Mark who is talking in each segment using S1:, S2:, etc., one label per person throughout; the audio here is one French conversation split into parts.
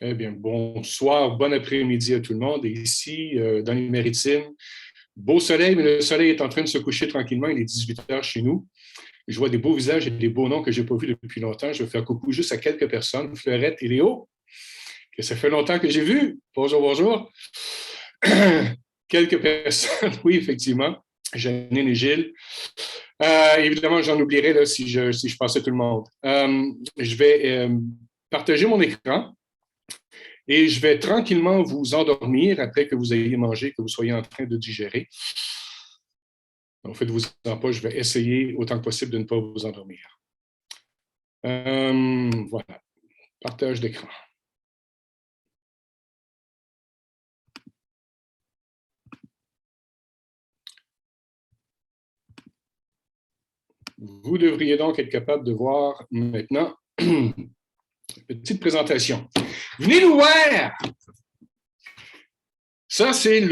S1: Eh bien, bonsoir, bon après-midi à tout le monde. Et ici, dans les Maritimes, beau soleil, mais le soleil est en train de se coucher tranquillement. Il est 18 heures chez nous. Je vois des beaux visages et des beaux noms que je n'ai pas vus depuis longtemps. Je vais faire coucou juste à quelques personnes, Fleurette et Léo, que ça fait longtemps que j'ai vu. Bonjour, bonjour. Quelques personnes, oui, effectivement. Janine et Gilles. Évidemment, j'en oublierai là, si je passais tout le monde. Je vais partager mon écran. Et je vais tranquillement vous endormir après que vous ayez mangé, que vous soyez en train de digérer. En fait, vous en pas, je vais essayer autant que possible de ne pas vous endormir. Voilà, partage d'écran. Vous devriez donc être capable de voir maintenant une petite présentation. Venez nous voir! Ça, c'est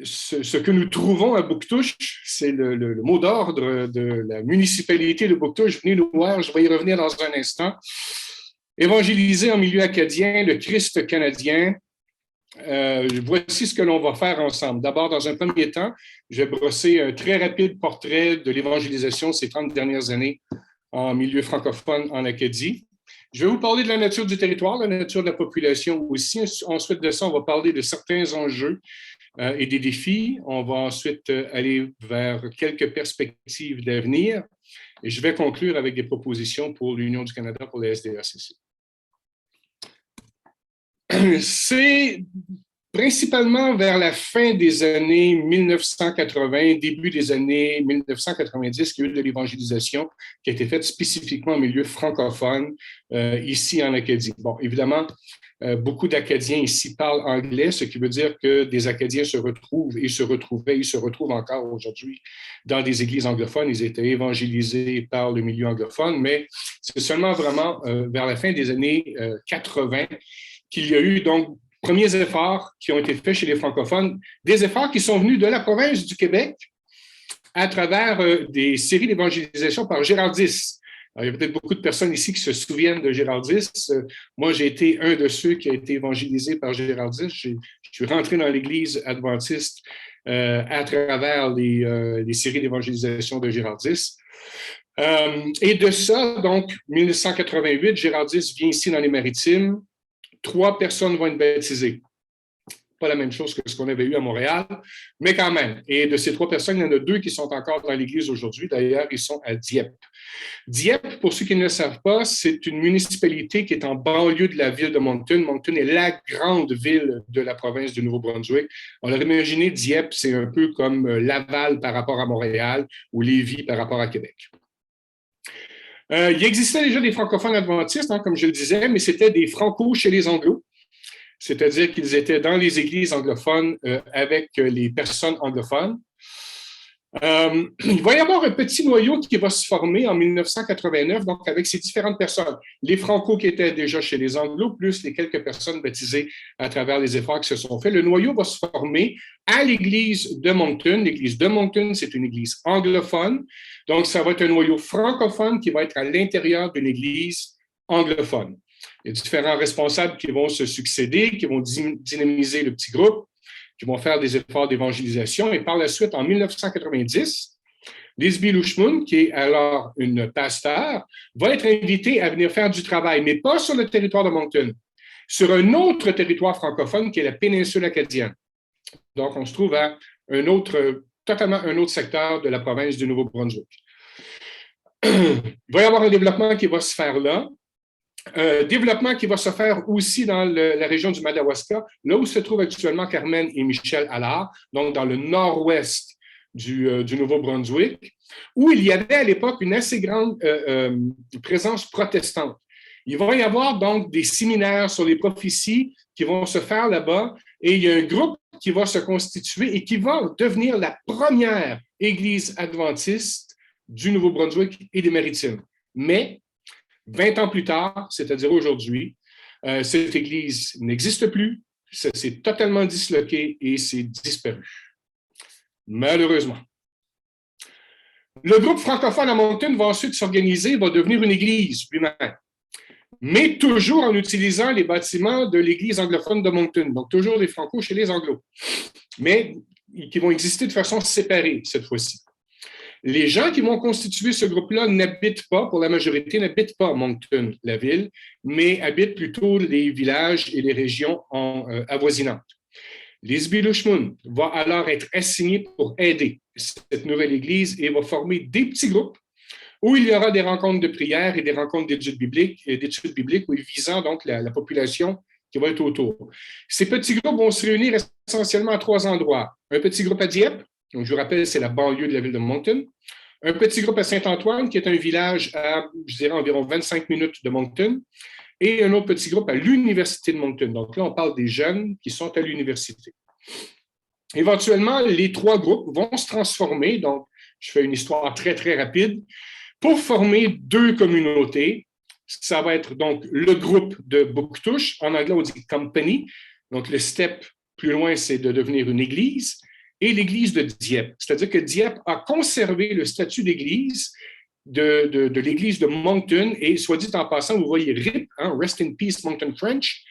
S1: ce que nous trouvons à Bouctouche, c'est le mot d'ordre de la municipalité de Bouctouche. Venez nous voir, je vais y revenir dans un instant. Évangéliser en milieu acadien, le Christ canadien. Voici ce que l'on va faire ensemble. D'abord, dans un premier temps, je vais brosser un très rapide portrait de l'évangélisation ces 30 dernières années en milieu francophone en Acadie. Je vais vous parler de la nature du territoire, la nature de la population aussi. Ensuite de ça, on va parler de certains enjeux et des défis. On va ensuite aller vers quelques perspectives d'avenir. Et je vais conclure avec des propositions pour l'Union du Canada pour les SDACC. C'est principalement vers la fin des années 1980, début des années 1990, qu'il y a eu de l'évangélisation qui a été faite spécifiquement en milieu francophone ici en Acadie. Bon, évidemment, beaucoup d'Acadiens ici parlent anglais, ce qui veut dire que des Acadiens se retrouvent et se retrouvaient, ils se retrouvent encore aujourd'hui dans des églises anglophones. Ils étaient évangélisés par le milieu anglophone, mais c'est seulement vraiment vers la fin des années 80 qu'il y a eu donc premiers efforts qui ont été faits chez les francophones, des efforts qui sont venus de la province du Québec à travers des séries d'évangélisation par Gérardis. Alors, il y a peut-être beaucoup de personnes ici qui se souviennent de Gérardis. Moi, j'ai été un de ceux qui a été évangélisé par Gérardis. Je suis rentré dans l'Église adventiste à travers les séries d'évangélisation de Gérardis. Et de ça, donc, 1988, Gérardis vient ici dans les Maritimes. 3 personnes vont être baptisées. Pas la même chose que ce qu'on avait eu à Montréal, mais quand même. Et de ces 3 personnes, il y en a 2 qui sont encore dans l'Église aujourd'hui. D'ailleurs, ils sont à Dieppe. Dieppe, pour ceux qui ne le savent pas, c'est une municipalité qui est en banlieue de la ville de Moncton. Moncton est la grande ville de la province du Nouveau-Brunswick. On aurait imaginé Dieppe, c'est un peu comme Laval par rapport à Montréal ou Lévis par rapport à Québec. Il existait déjà des francophones adventistes, comme je le disais, mais c'était des francos chez les anglos, c'est-à-dire qu'ils étaient dans les églises anglophones avec les personnes anglophones. Il va y avoir un petit noyau qui va se former en 1989, donc avec ces différentes personnes. Les francos qui étaient déjà chez les anglos, plus les quelques personnes baptisées à travers les efforts qui se sont faits. Le noyau va se former à l'église de Moncton. L'église de Moncton, c'est une église anglophone. Donc, ça va être un noyau francophone qui va être à l'intérieur d'une église anglophone. Il y a différents responsables qui vont se succéder, qui vont dynamiser le petit groupe, qui vont faire des efforts d'évangélisation. Et par la suite, en 1990, Lisby Lushmun, qui est alors une pasteur, va être invitée à venir faire du travail, mais pas sur le territoire de Moncton, sur un autre territoire francophone qui est la péninsule acadienne. Donc, on se trouve à totalement un autre secteur de la province du Nouveau-Brunswick. Il va y avoir un développement qui va se faire là. Développement qui va se faire aussi dans la région du Madawaska, là où se trouvent actuellement Carmen et Michel Allard, donc dans le nord-ouest du Nouveau-Brunswick, où il y avait à l'époque une assez grande présence protestante. Il va y avoir donc des séminaires sur les prophéties qui vont se faire là-bas, et il y a un groupe qui va se constituer et qui va devenir la première église adventiste du Nouveau-Brunswick et des Maritimes. Mais 20 ans plus tard, c'est-à-dire aujourd'hui, cette église n'existe plus, ça s'est totalement disloqué et c'est disparu. Malheureusement. Le groupe francophone à Moncton va ensuite s'organiser, va devenir une église lui-même. mais toujours en utilisant les bâtiments de l'Église anglophone de Moncton. Donc, toujours les Franco chez les Anglos, mais qui vont exister de façon séparée cette fois-ci. Les gens qui vont constituer ce groupe-là n'habitent pas, pour la majorité, n'habitent pas Moncton, la ville, mais habitent plutôt les villages et les régions avoisinantes. Lisby Lushmun va alors être assigné pour aider cette nouvelle Église et va former des petits groupes où il y aura des rencontres de prière et des rencontres d'études bibliques visant donc la population qui va être autour. Ces petits groupes vont se réunir essentiellement à 3 endroits. Un petit groupe à Dieppe, donc je vous rappelle, c'est la banlieue de la ville de Moncton. Un petit groupe à Saint-Antoine, qui est un village à, je dirais, environ 25 minutes de Moncton. Et un autre petit groupe à l'Université de Moncton. Donc là, on parle des jeunes qui sont à l'université. Éventuellement, les 3 groupes vont se transformer. Donc, je fais une histoire très, très rapide. Pour former 2 communautés, ça va être donc le groupe de Bouctouche. En anglais, on dit company. Donc, le step plus loin, c'est de devenir une église. Et l'église de Dieppe. C'est-à-dire que Dieppe a conservé le statut d'église de l'église de Moncton. Et soit dit en passant, vous voyez RIP, hein, Rest in Peace Moncton French,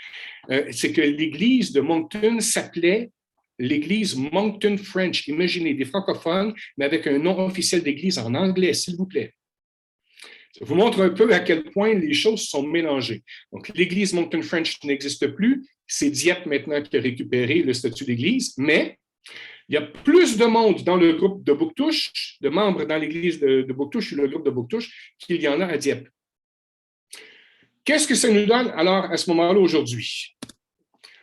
S1: c'est que l'église de Moncton s'appelait l'église Moncton French. Imaginez, des francophones, mais avec un nom officiel d'église en anglais, s'il vous plaît. Ça vous montre un peu à quel point les choses sont mélangées. Donc, l'église Moncton French n'existe plus. C'est Dieppe maintenant qui a récupéré le statut d'église, mais il y a plus de monde dans le groupe de Bouctouche, de membres dans l'église de Bouctouche, le groupe de Bouctouche, qu'il y en a à Dieppe. Qu'est-ce que ça nous donne alors à ce moment-là aujourd'hui?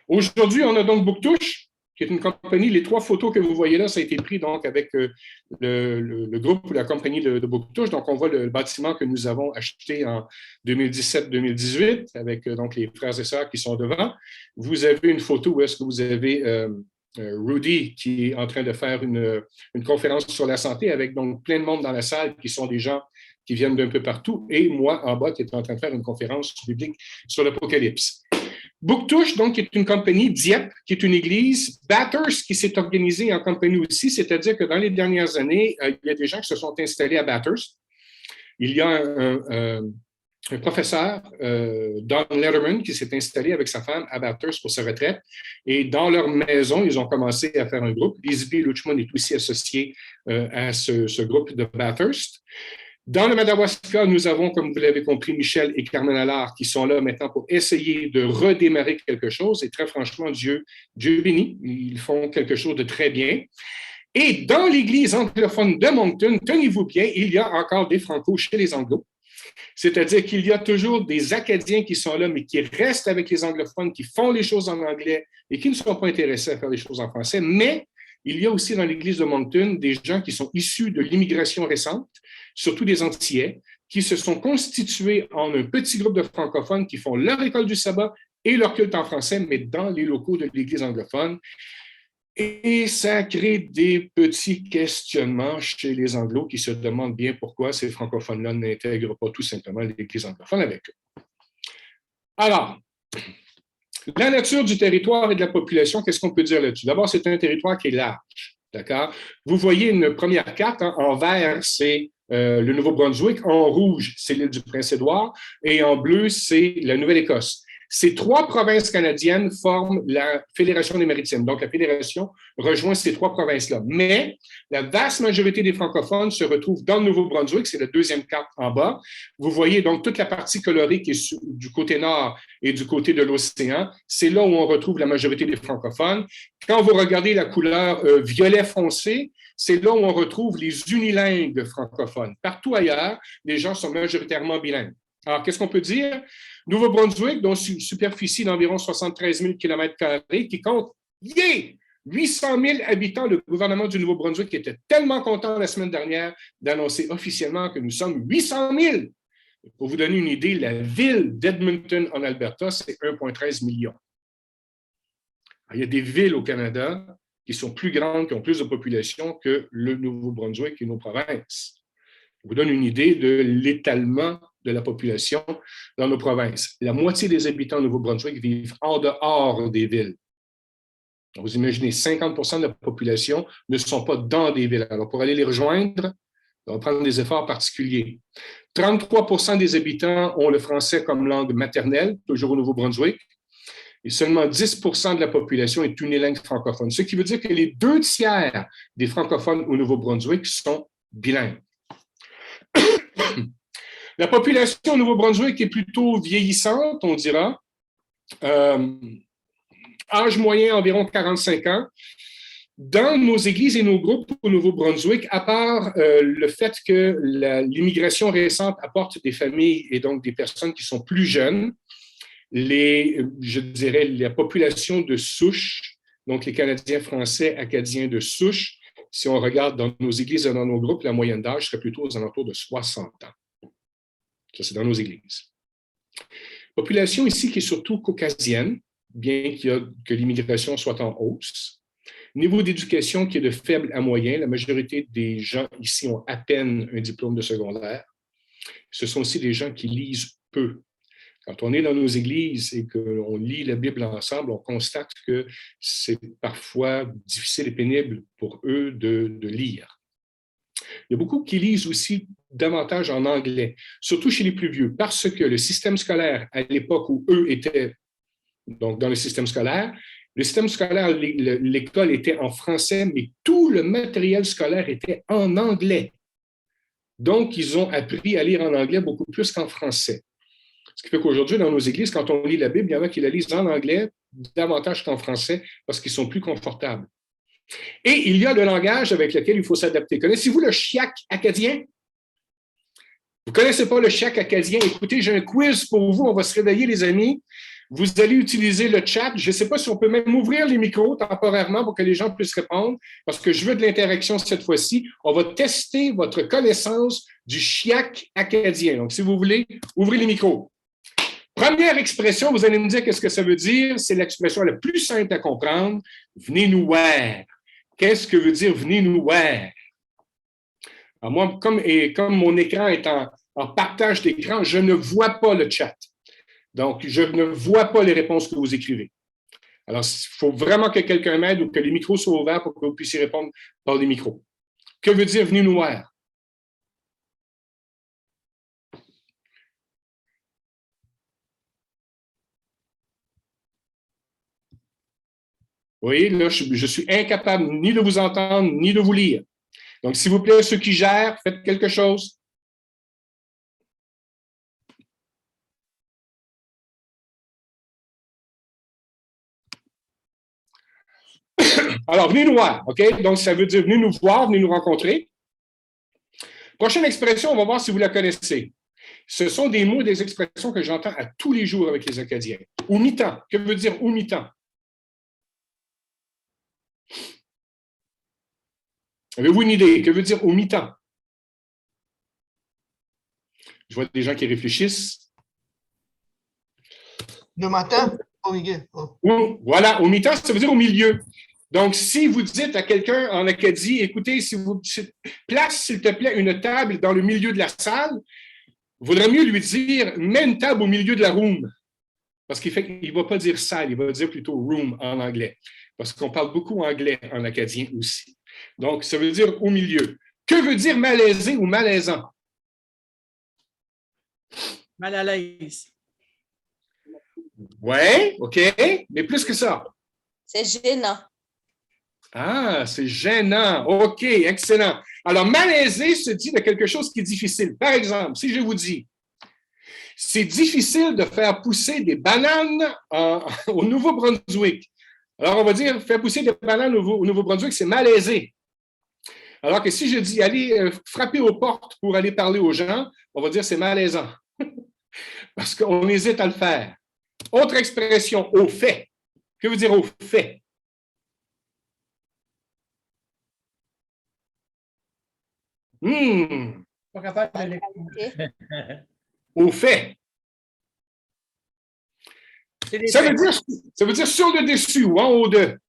S1: Aujourd'hui, on a donc Bouctouche, qui est une compagnie. Les 3 photos que vous voyez là, ça a été pris donc avec le groupe ou la compagnie de Bouctouche. Donc, on voit le bâtiment que nous avons acheté en 2017-2018 avec donc les frères et sœurs qui sont devant. Vous avez une photo où est-ce que vous avez Rudy qui est en train de faire une conférence sur la santé avec donc plein de monde dans la salle qui sont des gens qui viennent d'un peu partout et moi en bas qui est en train de faire une conférence biblique sur l'Apocalypse. Bouctouche, donc, est une compagnie, Dieppe, qui est une église, Bathurst, qui s'est organisée en compagnie aussi, c'est-à-dire que dans les dernières années, il y a des gens qui se sont installés à Bathurst. Il y a un professeur, Don Letterman, qui s'est installé avec sa femme à Bathurst pour sa retraite. Et dans leur maison, ils ont commencé à faire un groupe. Lisby Luchman est aussi associé à ce groupe de Bathurst. Dans le Madawaska, nous avons, comme vous l'avez compris, Michel et Carmen Allard qui sont là maintenant pour essayer de redémarrer quelque chose. Et très franchement, Dieu bénit, ils font quelque chose de très bien. Et dans l'église anglophone de Moncton, tenez-vous bien, il y a encore des Franco chez les Anglos. C'est-à-dire qu'il y a toujours des Acadiens qui sont là, mais qui restent avec les anglophones, qui font les choses en anglais et qui ne sont pas intéressés à faire les choses en français. Mais il y a aussi dans l'église de Moncton des gens qui sont issus de l'immigration récente, surtout des Antillais, qui se sont constitués en un petit groupe de francophones qui font leur école du sabbat et leur culte en français, mais dans les locaux de l'église anglophone. Et ça crée des petits questionnements chez les Anglos qui se demandent bien pourquoi ces francophones-là n'intègrent pas tout simplement l'église anglophone avec eux. Alors, la nature du territoire et de la population, qu'est-ce qu'on peut dire là-dessus? D'abord, c'est un territoire qui est large, d'accord? Vous voyez une première carte, hein, en vert, c'est le Nouveau-Brunswick, en rouge, c'est l'île du Prince-Édouard, et en bleu, c'est la Nouvelle-Écosse. Ces 3 provinces canadiennes forment la Fédération des Maritimes. Donc, la Fédération rejoint ces 3 provinces-là. Mais la vaste majorité des francophones se retrouvent dans le Nouveau-Brunswick. C'est la deuxième carte en bas. Vous voyez donc toute la partie colorée qui est du côté nord et du côté de l'océan. C'est là où on retrouve la majorité des francophones. Quand vous regardez la couleur violet foncé, c'est là où on retrouve les unilingues francophones. Partout ailleurs, les gens sont majoritairement bilingues. Alors, qu'est-ce qu'on peut dire? Nouveau-Brunswick, dont une superficie d'environ 73 000 km², qui compte 800 000 habitants. Le gouvernement du Nouveau-Brunswick était tellement content la semaine dernière d'annoncer officiellement que nous sommes 800 000. Pour vous donner une idée, la ville d'Edmonton en Alberta, c'est 1,13 million. Alors, il y a des villes au Canada qui sont plus grandes, qui ont plus de population que le Nouveau-Brunswick et nos provinces. Je vous donne une idée de l'étalement de la population dans nos provinces. La moitié des habitants au Nouveau-Brunswick vivent en dehors des villes. Donc, vous imaginez, 50% de la population ne sont pas dans des villes. Alors, pour aller les rejoindre, Ça va prendre des efforts particuliers. 33% des habitants ont le français comme langue maternelle, toujours au Nouveau-Brunswick, et seulement 10% de la population est unilingue francophone, ce qui veut dire que les 2 tiers des francophones au Nouveau-Brunswick sont bilingues. La population au Nouveau-Brunswick est plutôt vieillissante, on dira. Âge moyen environ 45 ans. Dans nos églises et nos groupes au Nouveau-Brunswick, à part le fait que l'immigration récente apporte des familles et donc des personnes qui sont plus jeunes, je dirais la population de souche, donc les Canadiens français acadiens de souche, si on regarde dans nos églises et dans nos groupes, la moyenne d'âge serait plutôt aux alentours de 60 ans. Ça, c'est dans nos églises. Population ici qui est surtout caucasienne, bien que l'immigration soit en hausse. Niveau d'éducation qui est de faible à moyen. La majorité des gens ici ont à peine un diplôme de secondaire. Ce sont aussi des gens qui lisent peu. Quand on est dans nos églises et qu'on lit la Bible ensemble, on constate que c'est parfois difficile et pénible pour eux de lire. Il y a beaucoup qui lisent aussi davantage en anglais, surtout chez les plus vieux, parce que le système scolaire, à l'époque où eux étaient donc dans le système scolaire, l'école était en français, mais tout le matériel scolaire était en anglais. Donc, ils ont appris à lire en anglais beaucoup plus qu'en français. Ce qui fait qu'aujourd'hui, dans nos églises, quand on lit la Bible, il y en a qui la lisent en anglais davantage qu'en français parce qu'ils sont plus confortables. Et il y a le langage avec lequel il faut s'adapter. Connaissez-vous le chiac acadien? Vous ne connaissez pas le chiac acadien? Écoutez, j'ai un quiz pour vous. On va se réveiller, les amis. Vous allez utiliser le chat. Je ne sais pas si on peut même ouvrir les micros temporairement pour que les gens puissent répondre, parce que je veux de l'interaction cette fois-ci. On va tester votre connaissance du chiac acadien. Donc, si vous voulez, ouvrez les micros. Première expression, vous allez me dire qu'est-ce que ça veut dire. C'est l'expression la plus simple à comprendre. Venez nous voir. Qu'est-ce que veut dire venez nous voir? Alors moi, comme mon écran est en partage d'écran, je ne vois pas le chat. Donc, je ne vois pas les réponses que vous écrivez. Alors, il faut vraiment que quelqu'un m'aide ou que les micros soient ouverts pour que vous puissiez répondre par les micros. Que veut dire venez nous voir? Oui, là, je suis incapable ni de vous entendre, ni de vous lire. Donc, s'il vous plaît, ceux qui gèrent, faites quelque chose. Alors, venez nous voir, OK? Donc, ça veut dire venez nous voir, venez nous rencontrer. Prochaine expression, on va voir si vous la connaissez. Ce sont des mots et des expressions que j'entends à tous les jours avec les Acadiens. Au mi-temps. Que veut dire au mi-temps? Avez-vous une idée? Que veut dire au mi-temps? Je vois des gens qui réfléchissent.
S2: Le matin, au milieu. Oh.
S1: Voilà, au mi-temps, ça veut dire au milieu. Donc, si vous dites à quelqu'un en Acadie, écoutez, si vous place, s'il te plaît, une table dans le milieu de la salle, il vaudrait mieux lui dire, mets une table au milieu de la room. Parce qu'il ne va pas dire salle, il va dire plutôt room en anglais. Parce qu'on parle beaucoup anglais en acadien aussi. Donc, ça veut dire au milieu. Que veut dire malaisé ou malaisant?
S3: Mal à l'aise.
S1: Oui, OK, mais plus que ça.
S4: C'est gênant.
S1: Ah, c'est gênant. OK, excellent. Alors, malaisé se dit de quelque chose qui est difficile. Par exemple, si je vous dis, c'est difficile de faire pousser des bananes au Nouveau-Brunswick. Alors, on va dire, faire pousser des bananes au Nouveau-Brunswick, c'est malaisé. Alors que si je dis, allez frapper aux portes pour aller parler aux gens, on va dire, c'est malaisant. Parce qu'on hésite à le faire. Autre expression, au fait. Que veut dire au fait?
S3: Pas capable de l'écouter.
S1: Au fait. Ça veut dire sur le dessus ou en haut de.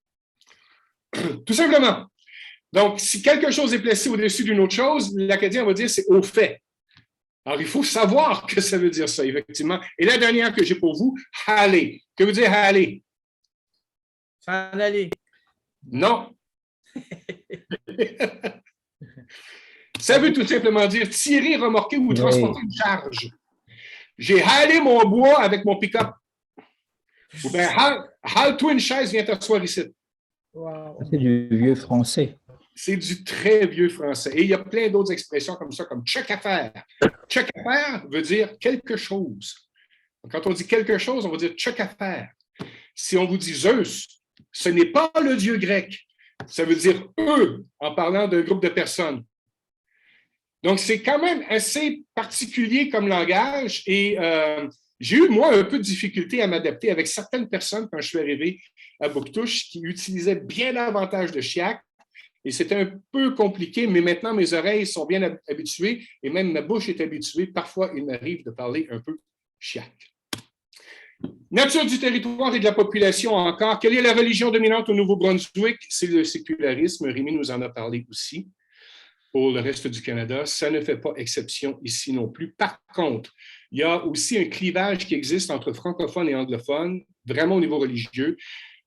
S1: Tout simplement. Donc, si quelque chose est placé au-dessus d'une autre chose, l'Acadien va dire c'est au fait. Alors, il faut savoir que ça veut dire ça, effectivement. Et la dernière que j'ai pour vous, aller. Que veut dire aller?
S3: S'en aller.
S1: Non. Ça veut tout simplement dire tirer, remorquer ou transporter une charge. J'ai halé mon bois avec mon pick-up. Ou bien, hale-toi une chaise, viens t'asseoir ici.
S3: Wow.
S4: C'est du vieux français.
S1: C'est du très vieux français. Et il y a plein d'autres expressions comme ça, comme check à faire. Check à faire veut dire quelque chose. Quand on dit quelque chose, on va dire check à faire. Si on vous dit Zeus, ce n'est pas le dieu grec. Ça veut dire eux, en parlant d'un groupe de personnes. Donc, c'est quand même assez particulier comme langage et j'ai eu, moi, un peu de difficulté à m'adapter avec certaines personnes quand je suis arrivé à Bouctouche qui utilisaient bien davantage de chiac et c'était un peu compliqué, mais maintenant, mes oreilles sont bien habituées et même ma bouche est habituée. Parfois, il m'arrive de parler un peu chiac. Nature du territoire et de la population encore. Quelle est la religion dominante au Nouveau-Brunswick? C'est le sécularisme. Rémi nous en a parlé aussi. Pour le reste du Canada, ça ne fait pas exception ici non plus. Par contre, il y a aussi un clivage qui existe entre francophones et anglophones, vraiment au niveau religieux.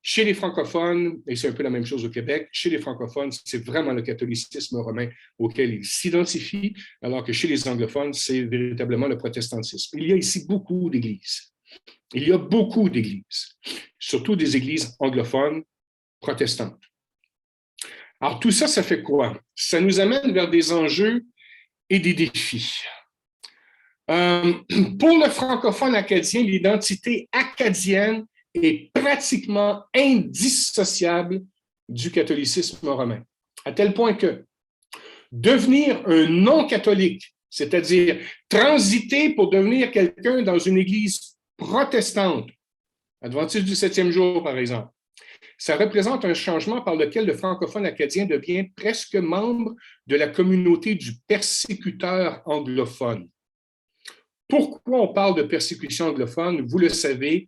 S1: Chez les francophones, et c'est un peu la même chose au Québec, chez les francophones, c'est vraiment le catholicisme romain auquel ils s'identifient, alors que chez les anglophones, c'est véritablement le protestantisme. Il y a ici beaucoup d'églises. Il y a beaucoup d'églises, surtout des églises anglophones protestantes. Alors, tout ça, ça fait quoi? Ça nous amène vers des enjeux et des défis. Pour le francophone acadien, l'identité acadienne est pratiquement indissociable du catholicisme romain, à tel point que devenir un non-catholique, c'est-à-dire transiter pour devenir quelqu'un dans une église protestante, adventiste du 7e jour, par exemple, ça représente un changement par lequel le francophone acadien devient presque membre de la communauté du persécuteur anglophone. Pourquoi on parle de persécution anglophone? Vous le savez,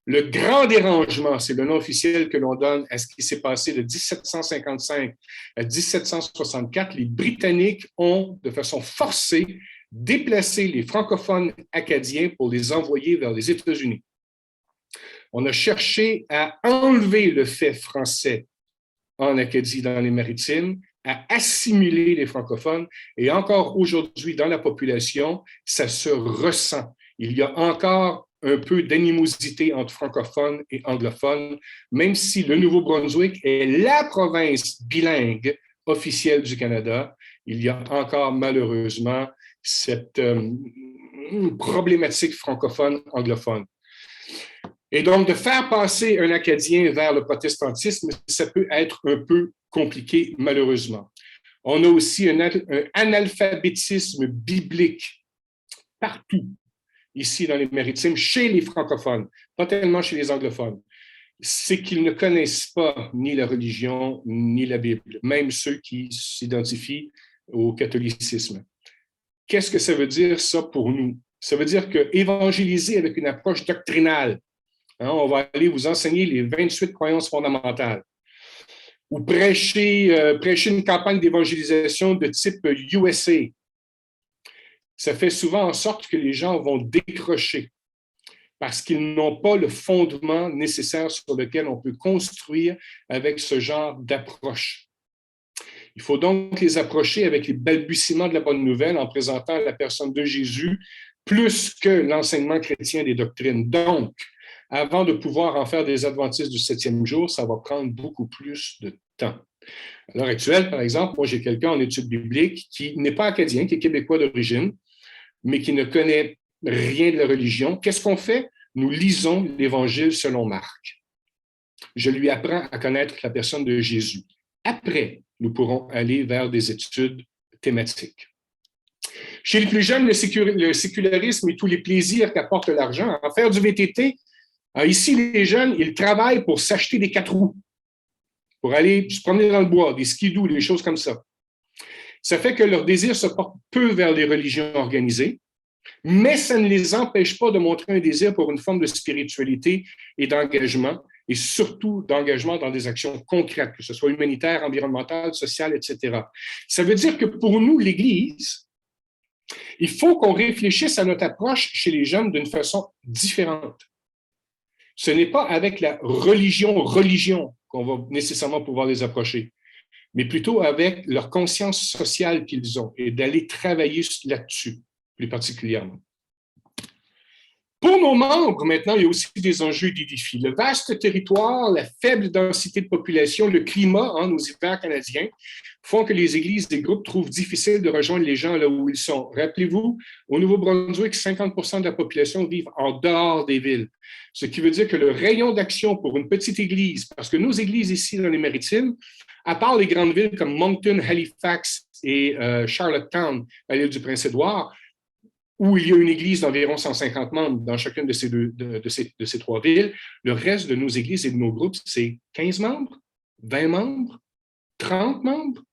S1: le grand dérangement, c'est le nom officiel que l'on donne à ce qui s'est passé de 1755 à 1764. Les Britanniques ont, de façon forcée, déplacé les francophones acadiens pour les envoyer vers les États-Unis. On a cherché à enlever le fait français en Acadie, dans les Maritimes, à assimiler les francophones. Et encore aujourd'hui, dans la population, ça se ressent. Il y a encore un peu d'animosité entre francophones et anglophones, même si le Nouveau-Brunswick est la province bilingue officielle du Canada, il y a encore malheureusement cette problématique francophone-anglophone. Et donc, de faire passer un Acadien vers le protestantisme, ça peut être un peu compliqué, malheureusement. On a aussi un analphabétisme biblique partout, ici dans les Maritimes, chez les francophones, pas tellement chez les anglophones. C'est qu'ils ne connaissent pas ni la religion, ni la Bible, même ceux qui s'identifient au catholicisme. Qu'est-ce que ça veut dire, ça, pour nous? Ça veut dire que évangéliser avec une approche doctrinale, on va aller vous enseigner les 28 croyances fondamentales. Ou prêcher une campagne d'évangélisation de type USA. Ça fait souvent en sorte que les gens vont décrocher parce qu'ils n'ont pas le fondement nécessaire sur lequel on peut construire avec ce genre d'approche. Il faut donc les approcher avec les balbutiements de la bonne nouvelle en présentant la personne de Jésus plus que l'enseignement chrétien des doctrines. Donc, avant de pouvoir en faire des adventistes du 7e jour, ça va prendre beaucoup plus de temps. À l'heure actuelle, par exemple, moi, j'ai quelqu'un en études bibliques qui n'est pas acadien, qui est québécois d'origine, mais qui ne connaît rien de la religion. Qu'est-ce qu'on fait? Nous lisons l'Évangile selon Marc. Je lui apprends à connaître la personne de Jésus. Après, nous pourrons aller vers des études thématiques. Chez les plus jeunes, le sécularisme et tous les plaisirs qu'apporte l'argent, en faire du VTT, ici, les jeunes, ils travaillent pour s'acheter des 4 roues, pour aller se promener dans le bois, des skidoo, des choses comme ça. Ça fait que leur désir se porte peu vers les religions organisées, mais ça ne les empêche pas de montrer un désir pour une forme de spiritualité et d'engagement, et surtout d'engagement dans des actions concrètes, que ce soit humanitaire, environnementale, sociale, etc. Ça veut dire que pour nous, l'Église, il faut qu'on réfléchisse à notre approche chez les jeunes d'une façon différente. Ce n'est pas avec la religion qu'on va nécessairement pouvoir les approcher, mais plutôt avec leur conscience sociale qu'ils ont et d'aller travailler là-dessus, plus particulièrement. Pour nos membres, maintenant, il y a aussi des enjeux et des défis. Le vaste territoire, la faible densité de population, le climat, nos hivers canadiens, font que les églises et groupes trouvent difficile de rejoindre les gens là où ils sont. Rappelez-vous, au Nouveau-Brunswick, 50% de la population vivent en dehors des villes. Ce qui veut dire que le rayon d'action pour une petite église, parce que nos églises ici dans les Maritimes, à part les grandes villes comme Moncton, Halifax et Charlottetown, à l'île du Prince-Édouard, où il y a une église d'environ 150 membres dans chacune de ces trois villes, le reste de nos églises et de nos groupes, c'est 15 membres, 20 membres, 30 membres.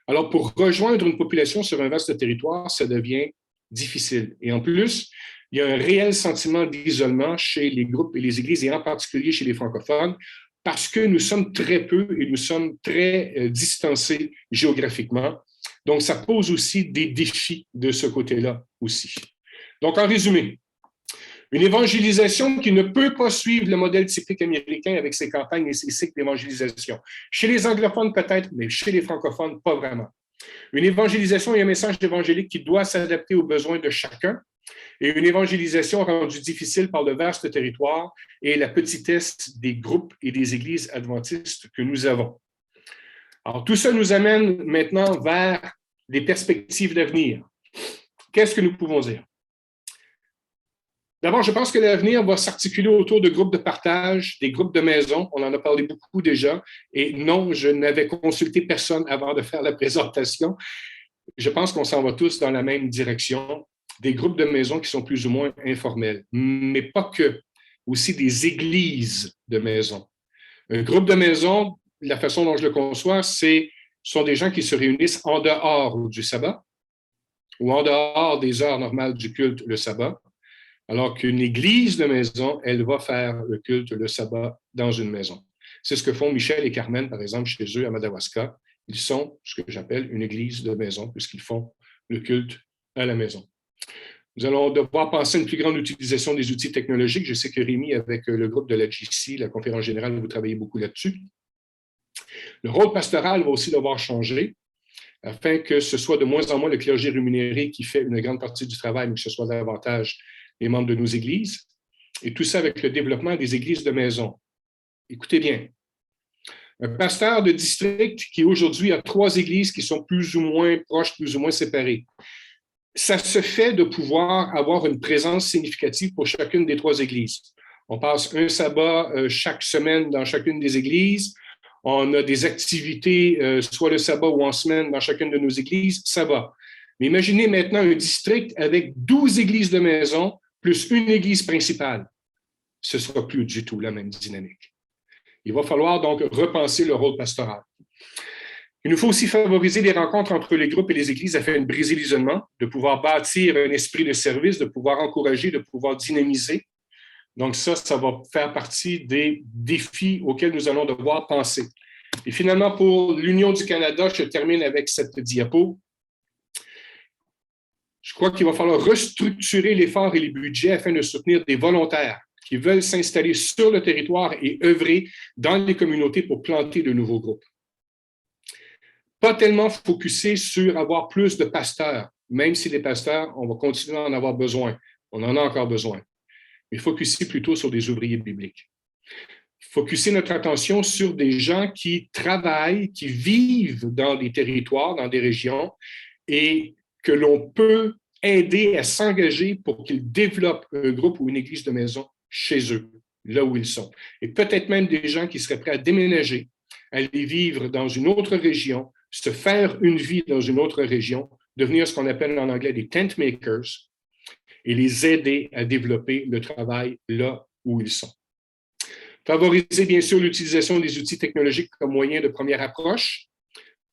S1: Alors, pour rejoindre une population sur un vaste territoire, ça devient difficile. Et en plus, il y a un réel sentiment d'isolement chez les groupes et les églises, et en particulier chez les francophones, parce que nous sommes très peu et nous sommes très distancés géographiquement. Donc, ça pose aussi des défis de ce côté-là aussi. Donc, en résumé, une évangélisation qui ne peut pas suivre le modèle typique américain avec ses campagnes et ses cycles d'évangélisation. Chez les anglophones, peut-être, mais chez les francophones, pas vraiment. Une évangélisation et un message évangélique qui doit s'adapter aux besoins de chacun, et une évangélisation rendue difficile par le vaste territoire et la petitesse des groupes et des églises adventistes que nous avons. Alors, tout ça nous amène maintenant vers des perspectives d'avenir. Qu'est-ce que nous pouvons dire? D'abord, je pense que l'avenir va s'articuler autour de groupes de partage, des groupes de maison. On en a parlé beaucoup déjà. Et non, je n'avais consulté personne avant de faire la présentation. Je pense qu'on s'en va tous dans la même direction. Des groupes de maison qui sont plus ou moins informels, mais pas que. Aussi des églises de maison. Un groupe de maison, la façon dont je le conçois, sont des gens qui se réunissent en dehors du sabbat ou en dehors des heures normales du culte le sabbat, alors qu'une église de maison, elle va faire le culte le sabbat dans une maison. C'est ce que font Michel et Carmen, par exemple, chez eux à Madawaska. Ils sont ce que j'appelle une église de maison, puisqu'ils font le culte à la maison. Nous allons devoir penser à une plus grande utilisation des outils technologiques. Je sais que Rémi, avec le groupe de la GC, la conférence générale, vous travaillez beaucoup là-dessus. Le rôle pastoral va aussi devoir changer afin que ce soit de moins en moins le clergé rémunéré qui fait une grande partie du travail, mais que ce soit davantage les membres de nos églises. Et tout ça avec le développement des églises de maison. Écoutez bien, un pasteur de district qui aujourd'hui a 3 églises qui sont plus ou moins proches, plus ou moins séparées. Ça se fait de pouvoir avoir une présence significative pour chacune des 3 églises. On passe un sabbat chaque semaine dans chacune des églises. On a des activités, soit le sabbat ou en semaine, dans chacune de nos églises, ça va. Mais imaginez maintenant un district avec 12 églises de maison plus une église principale. Ce ne sera plus du tout la même dynamique. Il va falloir donc repenser le rôle pastoral. Il nous faut aussi favoriser les rencontres entre les groupes et les églises afin de briser l'isolement, de pouvoir bâtir un esprit de service, de pouvoir encourager, de pouvoir dynamiser. Donc ça va faire partie des défis auxquels nous allons devoir penser. Et finalement, pour l'Union du Canada, je termine avec cette diapo. Je crois qu'il va falloir restructurer l'effort et les budgets afin de soutenir des volontaires qui veulent s'installer sur le territoire et œuvrer dans les communautés pour planter de nouveaux groupes. Pas tellement focusé sur avoir plus de pasteurs, même si les pasteurs, on va continuer à en avoir besoin. On en a encore besoin. Mais focusser plutôt sur des ouvriers bibliques. Focusser notre attention sur des gens qui travaillent, qui vivent dans des territoires, dans des régions, et que l'on peut aider à s'engager pour qu'ils développent un groupe ou une église de maison chez eux, là où ils sont. Et peut-être même des gens qui seraient prêts à déménager, aller vivre dans une autre région, se faire une vie dans une autre région, devenir ce qu'on appelle en anglais des tent makers et les aider à développer le travail là où ils sont. Favoriser, bien sûr, l'utilisation des outils technologiques comme moyen de première approche.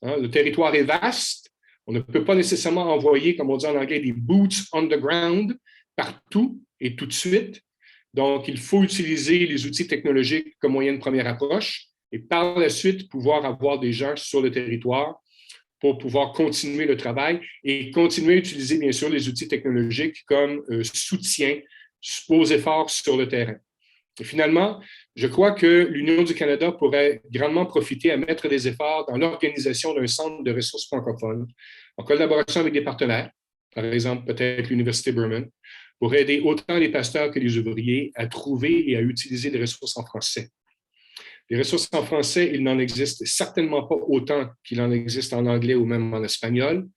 S1: Le territoire est vaste. On ne peut pas nécessairement envoyer, comme on dit en anglais, des boots on the ground partout et tout de suite. Donc, il faut utiliser les outils technologiques comme moyen de première approche et par la suite, pouvoir avoir des gens sur le territoire pour pouvoir continuer le travail et continuer à utiliser, bien sûr, les outils technologiques comme soutien aux efforts sur le terrain. Et finalement, je crois que l'Union du Canada pourrait grandement profiter à mettre des efforts dans l'organisation d'un centre de ressources francophones, en collaboration avec des partenaires, par exemple peut-être l'Université Burman, pour aider autant les pasteurs que les ouvriers à trouver et à utiliser des ressources en français. Les ressources en français, il n'en existe certainement pas autant qu'il en existe en anglais ou même en espagnol.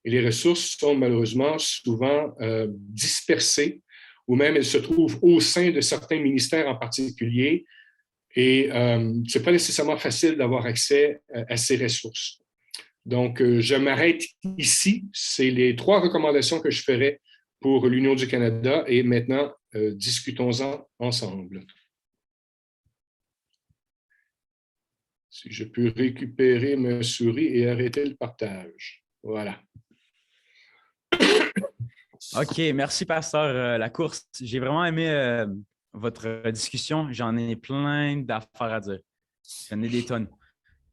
S1: Et les ressources sont malheureusement souvent dispersées ou même elles se trouvent au sein de certains ministères en particulier. Et ce n'est pas nécessairement facile d'avoir accès à ces ressources. Donc, je m'arrête ici. C'est les 3 recommandations que je ferai pour l'Union du Canada. Et maintenant, discutons-en ensemble. Si je peux récupérer ma souris et arrêter le partage. Voilà.
S4: OK, merci, Pasteur Lacourse. J'ai vraiment aimé votre discussion. J'en ai plein d'affaires à dire. J'en ai des tonnes.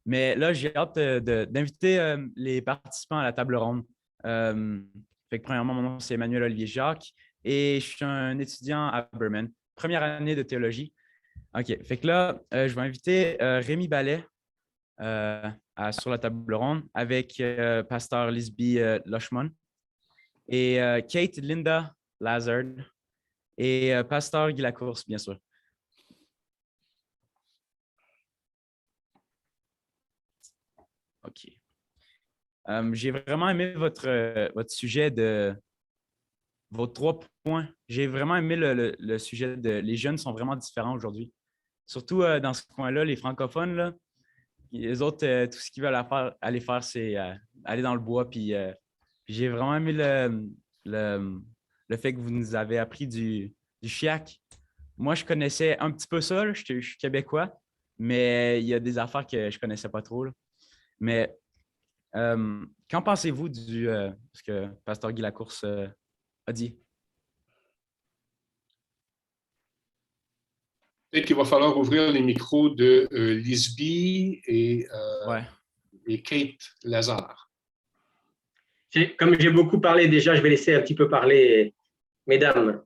S4: Mais là, j'ai hâte d'inviter les participants à la table ronde. Fait que premièrement, mon nom, c'est Emmanuel Olivier Jacques et je suis un étudiant à Burman, première année de théologie. OK, fait que là, je vais inviter Rémi Ballet sur la table ronde avec Pasteur Lisby Lochman et Kate Linda Lazard et Pasteur Guy Lacourse, bien sûr. OK. J'ai vraiment aimé votre sujet de vos 3 points. J'ai vraiment aimé le sujet de les jeunes sont vraiment différents aujourd'hui. Surtout dans ce coin-là, les francophones, là, les autres, tout ce qu'ils veulent aller faire, c'est aller dans le bois. Puis j'ai vraiment aimé le fait que vous nous avez appris du chiac. Moi, je connaissais un petit peu ça. Là. Je suis québécois, mais il y a des affaires que je ne connaissais pas trop. Là. Mais qu'en pensez-vous du ce que Pasteur Guy Lacourse a dit?
S1: Peut-être qu'il va falloir ouvrir les micros de Lisby et Kate Lazare.
S5: Comme j'ai beaucoup parlé déjà, je vais laisser un petit peu parler mesdames.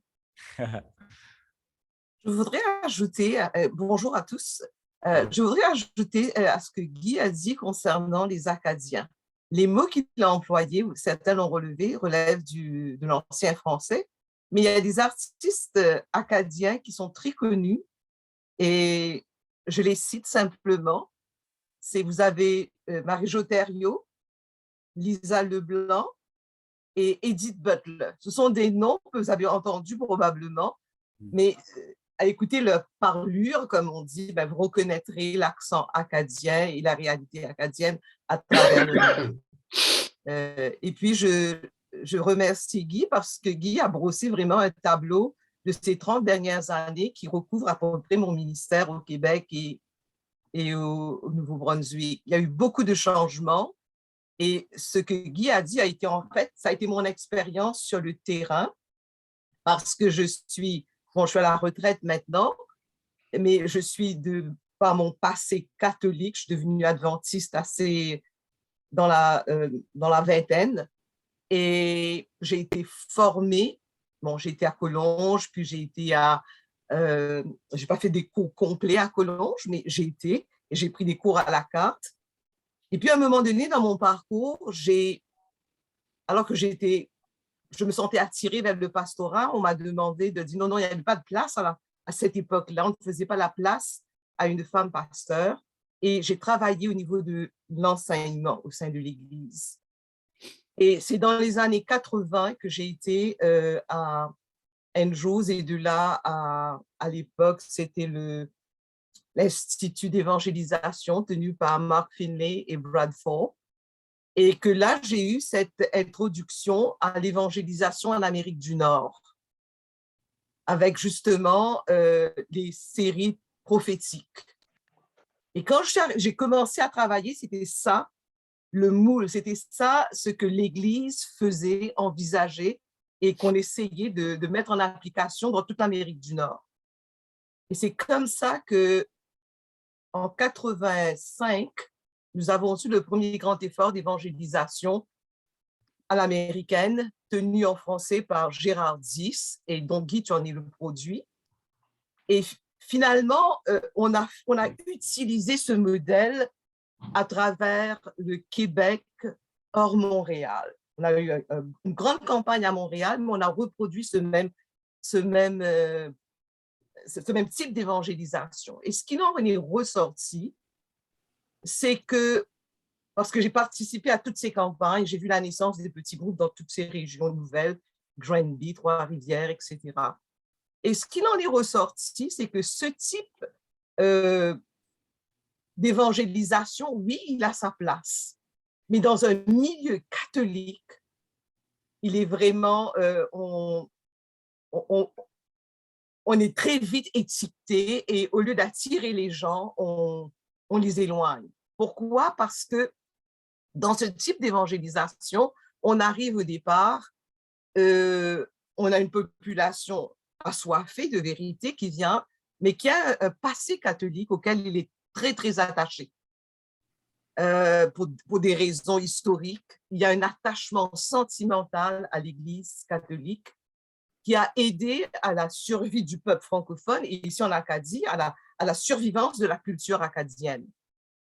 S6: Je voudrais ajouter, bonjour à tous, je voudrais ajouter à ce que Guy a dit concernant les Acadiens. Les mots qu'il a employés, certains l'ont relevé, relèvent de l'ancien français, mais il y a des artistes acadiens qui sont très connus et je les cite simplement. Vous avez Marie-Jo Thériault, Lisa Leblanc et Edith Butler. Ce sont des noms que vous avez entendus probablement, mais à écouter leur parlure, comme on dit, ben, vous reconnaîtrez l'accent acadien et la réalité acadienne à travers le monde. Et puis, je remercie Guy parce que Guy a brossé vraiment un tableau de ces 30 dernières années qui recouvre à peu près mon ministère au Québec et au Nouveau-Brunswick. Il y a eu beaucoup de changements et ce que Guy a dit a été en fait, ça a été mon expérience sur le terrain parce que je suis à la retraite maintenant, mais je suis par mon passé catholique, je suis devenue adventiste assez dans la vingtaine et j'ai été formée. Bon, j'ai été à Collonges, puis j'ai pas fait des cours complets à Collonges, mais j'ai pris des cours à la carte. Et puis à un moment donné dans mon parcours, alors que je me sentais attirée vers le pastorat, on m'a demandé de dire non, il n'y avait pas de place à cette époque-là, on ne faisait pas la place à une femme pasteur. Et j'ai travaillé au niveau de l'enseignement au sein de l'Église. Et c'est dans les années 80 que j'ai été à Andrews et de là, à l'époque, c'était l'Institut d'évangélisation tenu par Mark Finlay et Brad Ford. Et que là, j'ai eu cette introduction à l'évangélisation en Amérique du Nord, avec justement les séries prophétiques. Et quand j'ai commencé à travailler, c'était ça, le moule, c'était ça ce que l'Église faisait, envisageait et qu'on essayait de mettre en application dans toute l'Amérique du Nord. Et c'est comme ça qu'en 85, nous avons eu le premier grand effort d'évangélisation à l'américaine, tenu en français par Gérard Dix, et dont Guy, tu en es le produit. Et finalement, on a utilisé ce modèle à travers le Québec hors Montréal. On a eu une grande campagne à Montréal, mais on a reproduit ce même type d'évangélisation. Et ce qui en est ressorti, c'est que, parce que j'ai participé à toutes ces campagnes, j'ai vu la naissance des petits groupes dans toutes ces régions nouvelles, Granby, Trois-Rivières, etc. Et ce qui en est ressorti, c'est que ce type d'évangélisation, oui, il a sa place. Mais dans un milieu catholique, il est vraiment, on est très vite étiqueté et au lieu d'attirer les gens, on les éloigne. Pourquoi? Parce que dans ce type d'évangélisation, on arrive au départ, on a une population assoiffée de vérité qui vient, mais qui a un passé catholique auquel il est très, très attaché. Pour des raisons historiques, il y a un attachement sentimental à l'Église catholique qui a aidé à la survie du peuple francophone et ici en Acadie, à la survivance de la culture acadienne.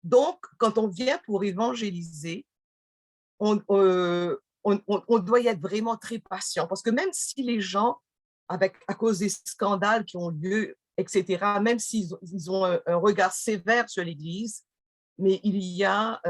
S6: Donc, quand on vient pour évangéliser, on doit y être vraiment très patient parce que même si les gens, à cause des scandales qui ont lieu, etc., même s'ils ont un regard sévère sur l'Église, mais il y a,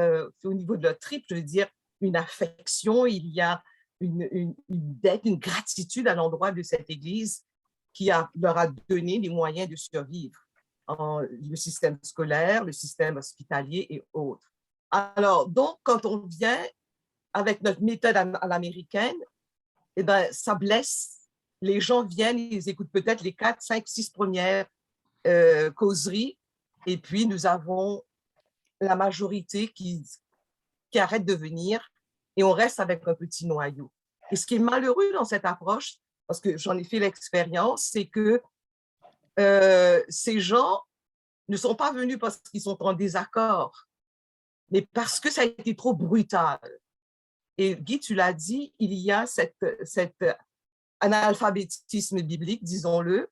S6: au niveau de leur trip, je veux dire, une affection, il y a une dette, une gratitude à l'endroit de cette Église qui leur a donné les moyens de survivre, le système scolaire, le système hospitalier et autres. Alors, donc, quand on vient avec notre méthode à l'américaine, eh bien, ça blesse. Les gens viennent, ils écoutent peut-être les 4, 5, 6 premières causeries, et puis nous avons la majorité qui arrête de venir et on reste avec un petit noyau. Et ce qui est malheureux dans cette approche, parce que j'en ai fait l'expérience, c'est que ces gens ne sont pas venus parce qu'ils sont en désaccord, mais parce que ça a été trop brutal. Et Guy, tu l'as dit, il y a cet analphabétisme biblique, disons-le,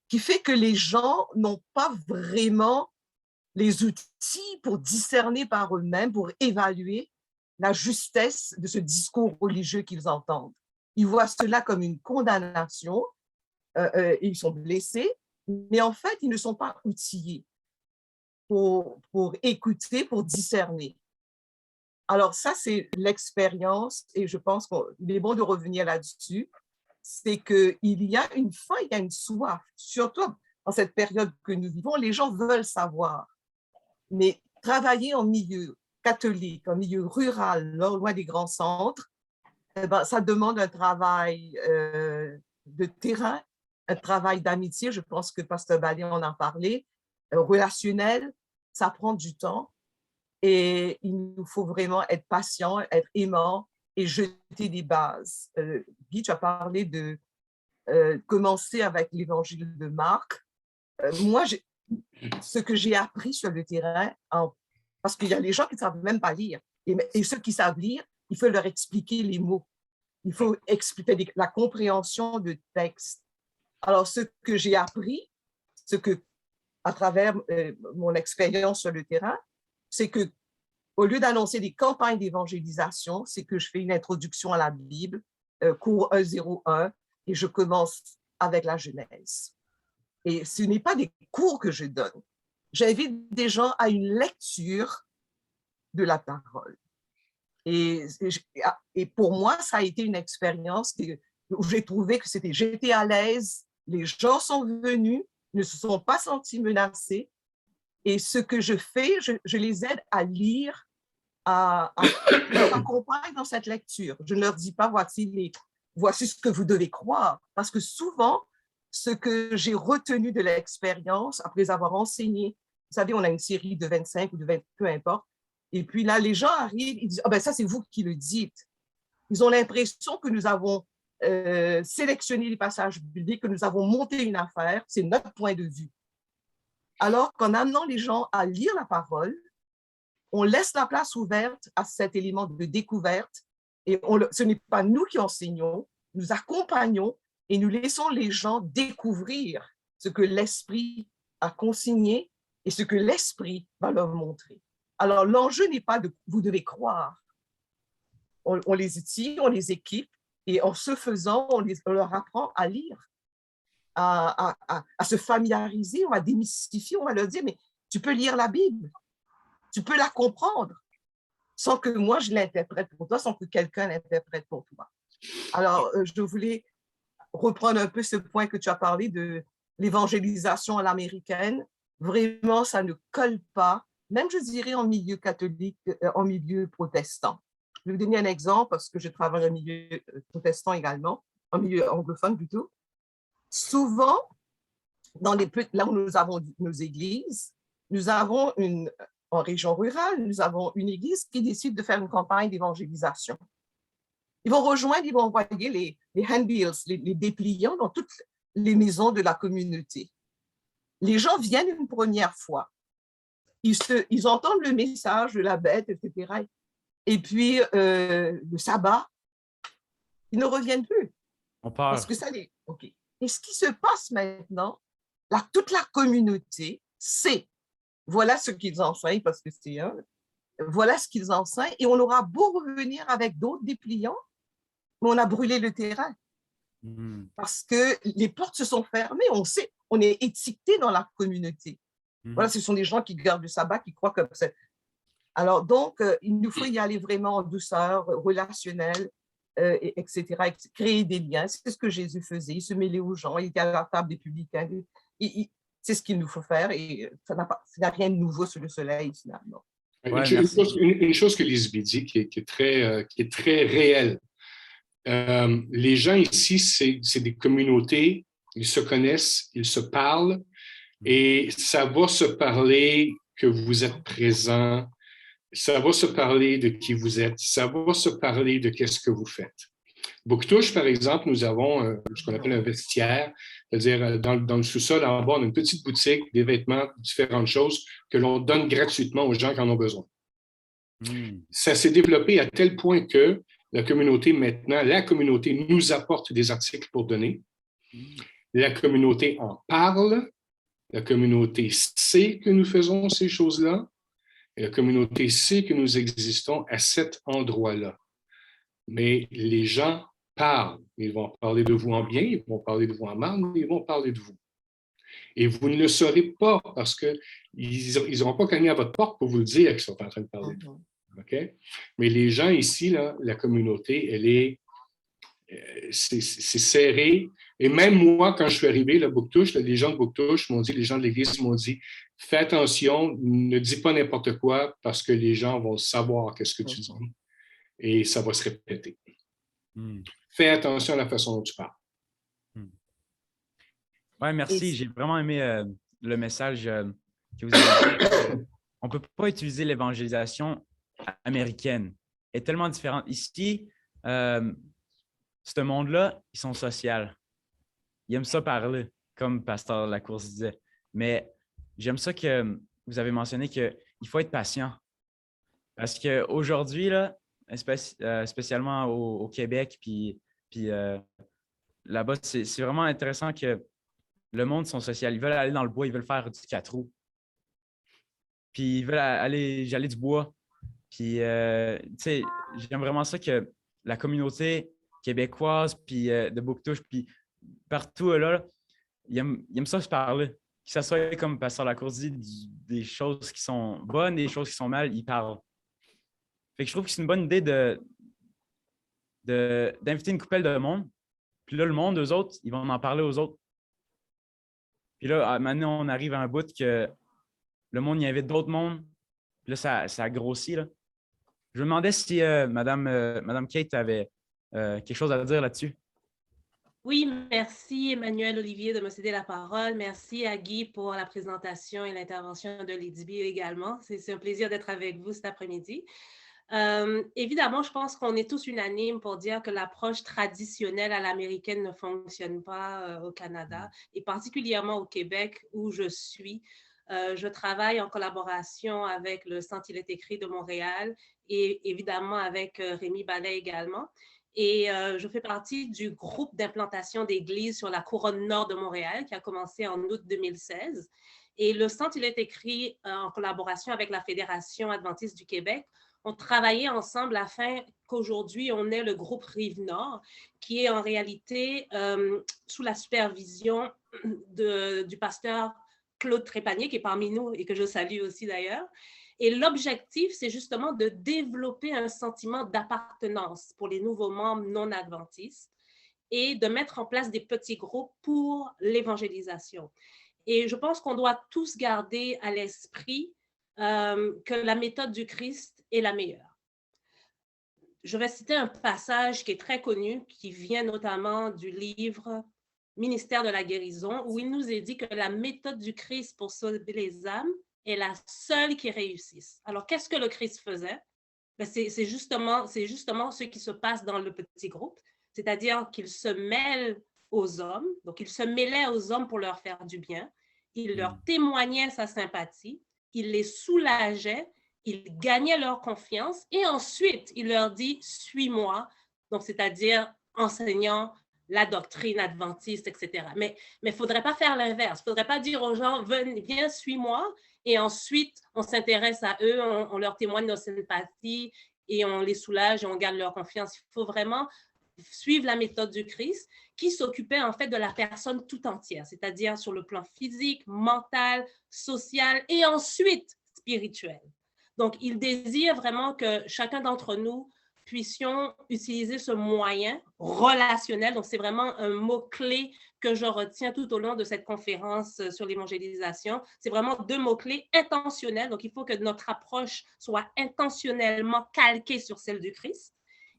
S6: qui fait que les gens n'ont pas vraiment les outils pour discerner par eux-mêmes, pour évaluer la justesse de ce discours religieux qu'ils entendent. Ils voient cela comme une condamnation, ils sont blessés, mais en fait, ils ne sont pas outillés pour écouter, pour discerner. Alors ça, c'est l'expérience, et je pense qu'il est bon de revenir là-dessus, c'est qu'il y a une faim, il y a une soif, surtout dans cette période que nous vivons, les gens veulent savoir. Mais travailler en milieu catholique, en milieu rural, loin des grands centres, eh ben, ça demande un travail de terrain, un travail d'amitié, je pense que Pasteur Ballet en a parlé, relationnel, ça prend du temps et il nous faut vraiment être patient, être aimant et jeter des bases. Guy, tu as parlé de commencer avec l'évangile de Marc. Moi, ce que j'ai appris sur le terrain, parce qu'il y a les gens qui ne savent même pas lire, et ceux qui savent lire, il faut leur expliquer les mots. Il faut expliquer la compréhension de texte. Alors, ce que j'ai appris, à travers mon expérience sur le terrain, c'est que au lieu d'annoncer des campagnes d'évangélisation, c'est que je fais une introduction à la Bible, cours 101, et je commence avec la Genèse. Et ce n'est pas des cours que je donne. J'invite des gens à une lecture de la parole. Et pour moi, ça a été une expérience où j'ai trouvé que j'étais à l'aise, les gens sont venus, ne se sont pas sentis menacés. Et ce que je fais, je les aide à lire, à accompagner dans cette lecture. Je ne leur dis pas, voici ce que vous devez croire. Parce que souvent, ce que j'ai retenu de l'expérience, après avoir enseigné, vous savez, on a une série de 25 ou de 20, peu importe, et puis là, les gens arrivent, ils disent, ah ben ça, c'est vous qui le dites. Ils ont l'impression que nous avons sélectionné les passages bibliques, que nous avons monté une affaire, c'est notre point de vue. Alors qu'en amenant les gens à lire la parole, on laisse la place ouverte à cet élément de découverte, et ce n'est pas nous qui enseignons, nous accompagnons et nous laissons les gens découvrir ce que l'esprit a consigné et ce que l'esprit va leur montrer. Alors, l'enjeu n'est pas de vous devez croire. On les étire, on les équipe, et en ce faisant, on leur apprend à lire, à se familiariser, on va démystifier, on va leur dire, mais tu peux lire la Bible, tu peux la comprendre, sans que moi je l'interprète pour toi, sans que quelqu'un l'interprète pour toi. Alors, je voulais reprendre un peu ce point que tu as parlé de l'évangélisation à l'américaine. Vraiment, ça ne colle pas, même je dirais en milieu catholique, en milieu protestant. Je vais vous donner un exemple parce que je travaille en milieu protestant également, en milieu anglophone plutôt. Souvent, là où nous avons nos églises, nous avons en région rurale, nous avons une église qui décide de faire une campagne d'évangélisation. Ils vont rejoindre, ils vont envoyer les handbills, les dépliants dans toutes les maisons de la communauté. Les gens viennent une première fois. Ils entendent le message de la bête, etc. Et puis, le sabbat, ils ne reviennent plus.
S4: On part.
S6: Parce que ça les... OK. Et ce qui se passe maintenant, toute la communauté sait, voilà ce qu'ils enseignent, parce que c'est voilà ce qu'ils enseignent, et on aura beau revenir avec d'autres dépliants, mais on a brûlé le terrain. Parce que les portes se sont fermées, on sait, on est étiqueté dans la communauté. Voilà, ce sont des gens qui gardent le sabbat, qui croient que c'est... Alors, donc, il nous faut y aller vraiment en douceur, relationnelle, etc., créer des liens. C'est ce que Jésus faisait. Il se mêlait aux gens, il était à la table des publicains. C'est ce qu'il nous faut faire et ça n'a rien de nouveau sous le soleil, finalement.
S4: Ouais,
S1: une chose que Lisby dit qui est très réelle. Les gens ici, c'est des communautés, ils se connaissent, ils se parlent et ça va se parler que vous êtes présent, ça va se parler de qui vous êtes, ça va se parler de qu'est-ce que vous faites. Bouctouche, par exemple, nous avons ce qu'on appelle un vestiaire, c'est-à-dire dans le sous-sol, en bas, on a une petite boutique, des vêtements, différentes choses que l'on donne gratuitement aux gens qui en ont besoin. Ça s'est développé à tel point que la communauté nous apporte des articles pour donner. La communauté en parle. La communauté sait que nous faisons ces choses-là. Et la communauté sait que nous existons à cet endroit-là. Mais les gens parlent. Ils vont parler de vous en bien, ils vont parler de vous en mal, mais ils vont parler de vous. Et vous ne le saurez pas parce qu'ils n'auront pas cogné à votre porte pour vous le dire qu'ils sont en train de parler de vous. Okay? Mais les gens ici, là, la communauté, c'est serré. Et même moi, quand je suis arrivé, là, Bouctouche, les gens de Bouctouche m'ont dit, les gens de l'Église m'ont dit, fais attention, ne dis pas n'importe quoi parce que les gens vont savoir qu'est-ce que tu dis et ça va se répéter. Fais attention à la façon dont tu parles.
S4: Oui, merci. J'ai vraiment aimé le message que vous avez dit. On ne peut pas utiliser l'évangélisation américaine. Elle est tellement différente. Ici, ce monde-là, ils sont sociaux. Ils aiment ça parler, comme Pasteur Lacourse disait. Mais j'aime ça que vous avez mentionné qu'il faut être patient. Parce qu'aujourd'hui, là, spécialement au Québec, puis là-bas, c'est vraiment intéressant que le monde sont social. Ils veulent aller dans le bois, ils veulent faire du 4 roues. Puis ils veulent aller jaller du bois. Puis, tu sais, j'aime vraiment ça que la communauté québécoise, puis de Bouctouche, puis partout là, ils aiment ça se parler. Que ça soit comme Pasteur Lacourse dit, des choses qui sont bonnes, des choses qui sont mal, ils parlent. Fait que je trouve que c'est une bonne idée d'inviter une couple de monde. Puis là, le monde, eux autres, ils vont en parler aux autres. Puis là, maintenant, on arrive à un bout que le monde y invite d'autres mondes. Puis là, ça grossit. Là. Je me demandais si Madame Kate avait quelque chose à dire là-dessus.
S7: Oui, merci Emmanuel Olivier de me céder la parole. Merci à Guy pour la présentation et l'intervention de Lady B également. C'est un plaisir d'être avec vous cet après-midi. Évidemment, je pense qu'on est tous unanimes pour dire que l'approche traditionnelle à l'américaine ne fonctionne pas au Canada et particulièrement au Québec où je suis. Je travaille en collaboration avec le Centre Il est écrit de Montréal et évidemment avec Rémi Ballet également. Et je fais partie du groupe d'implantation d'églises sur la couronne nord de Montréal qui a commencé en août 2016. Et le centre, il est écrit en collaboration avec la Fédération adventiste du Québec. On travaillait ensemble afin qu'aujourd'hui, on ait le groupe Rive-Nord, qui est en réalité sous la supervision du pasteur Claude Trépanier, qui est parmi nous et que je salue aussi d'ailleurs. Et l'objectif, c'est justement de développer un sentiment d'appartenance pour les nouveaux membres non adventistes et de mettre en place des petits groupes pour l'évangélisation. Et je pense qu'on doit tous garder à l'esprit que la méthode du Christ est la meilleure. Je vais citer un passage qui est très connu, qui vient notamment du livre Ministère de la guérison, où il nous est dit que la méthode du Christ pour sauver les âmes est la seule qui réussisse. Alors, qu'est-ce que le Christ faisait? C'est justement ce qui se passe dans le petit groupe, c'est-à-dire qu'il se mêle aux hommes, donc il se mêlait aux hommes pour leur faire du bien, il leur témoignait sa sympathie, il les soulageait, il gagnait leur confiance et ensuite, il leur dit « suis-moi », donc c'est-à-dire enseignant la doctrine adventiste, etc. Mais il ne faudrait pas faire l'inverse. Il ne faudrait pas dire aux gens « viens, suis-moi » et ensuite, on s'intéresse à eux, on leur témoigne nos sympathies et on les soulage et on garde leur confiance. Il faut vraiment suivre la méthode du Christ qui s'occupait en fait de la personne tout entière, c'est-à-dire sur le plan physique, mental, social et ensuite spirituel. Donc, il désire vraiment que chacun d'entre nous puissions utiliser ce moyen relationnel. Donc, c'est vraiment un mot-clé que je retiens tout au long de cette conférence sur l'évangélisation. C'est vraiment 2 mots-clés intentionnels. Donc, il faut que notre approche soit intentionnellement calquée sur celle du Christ.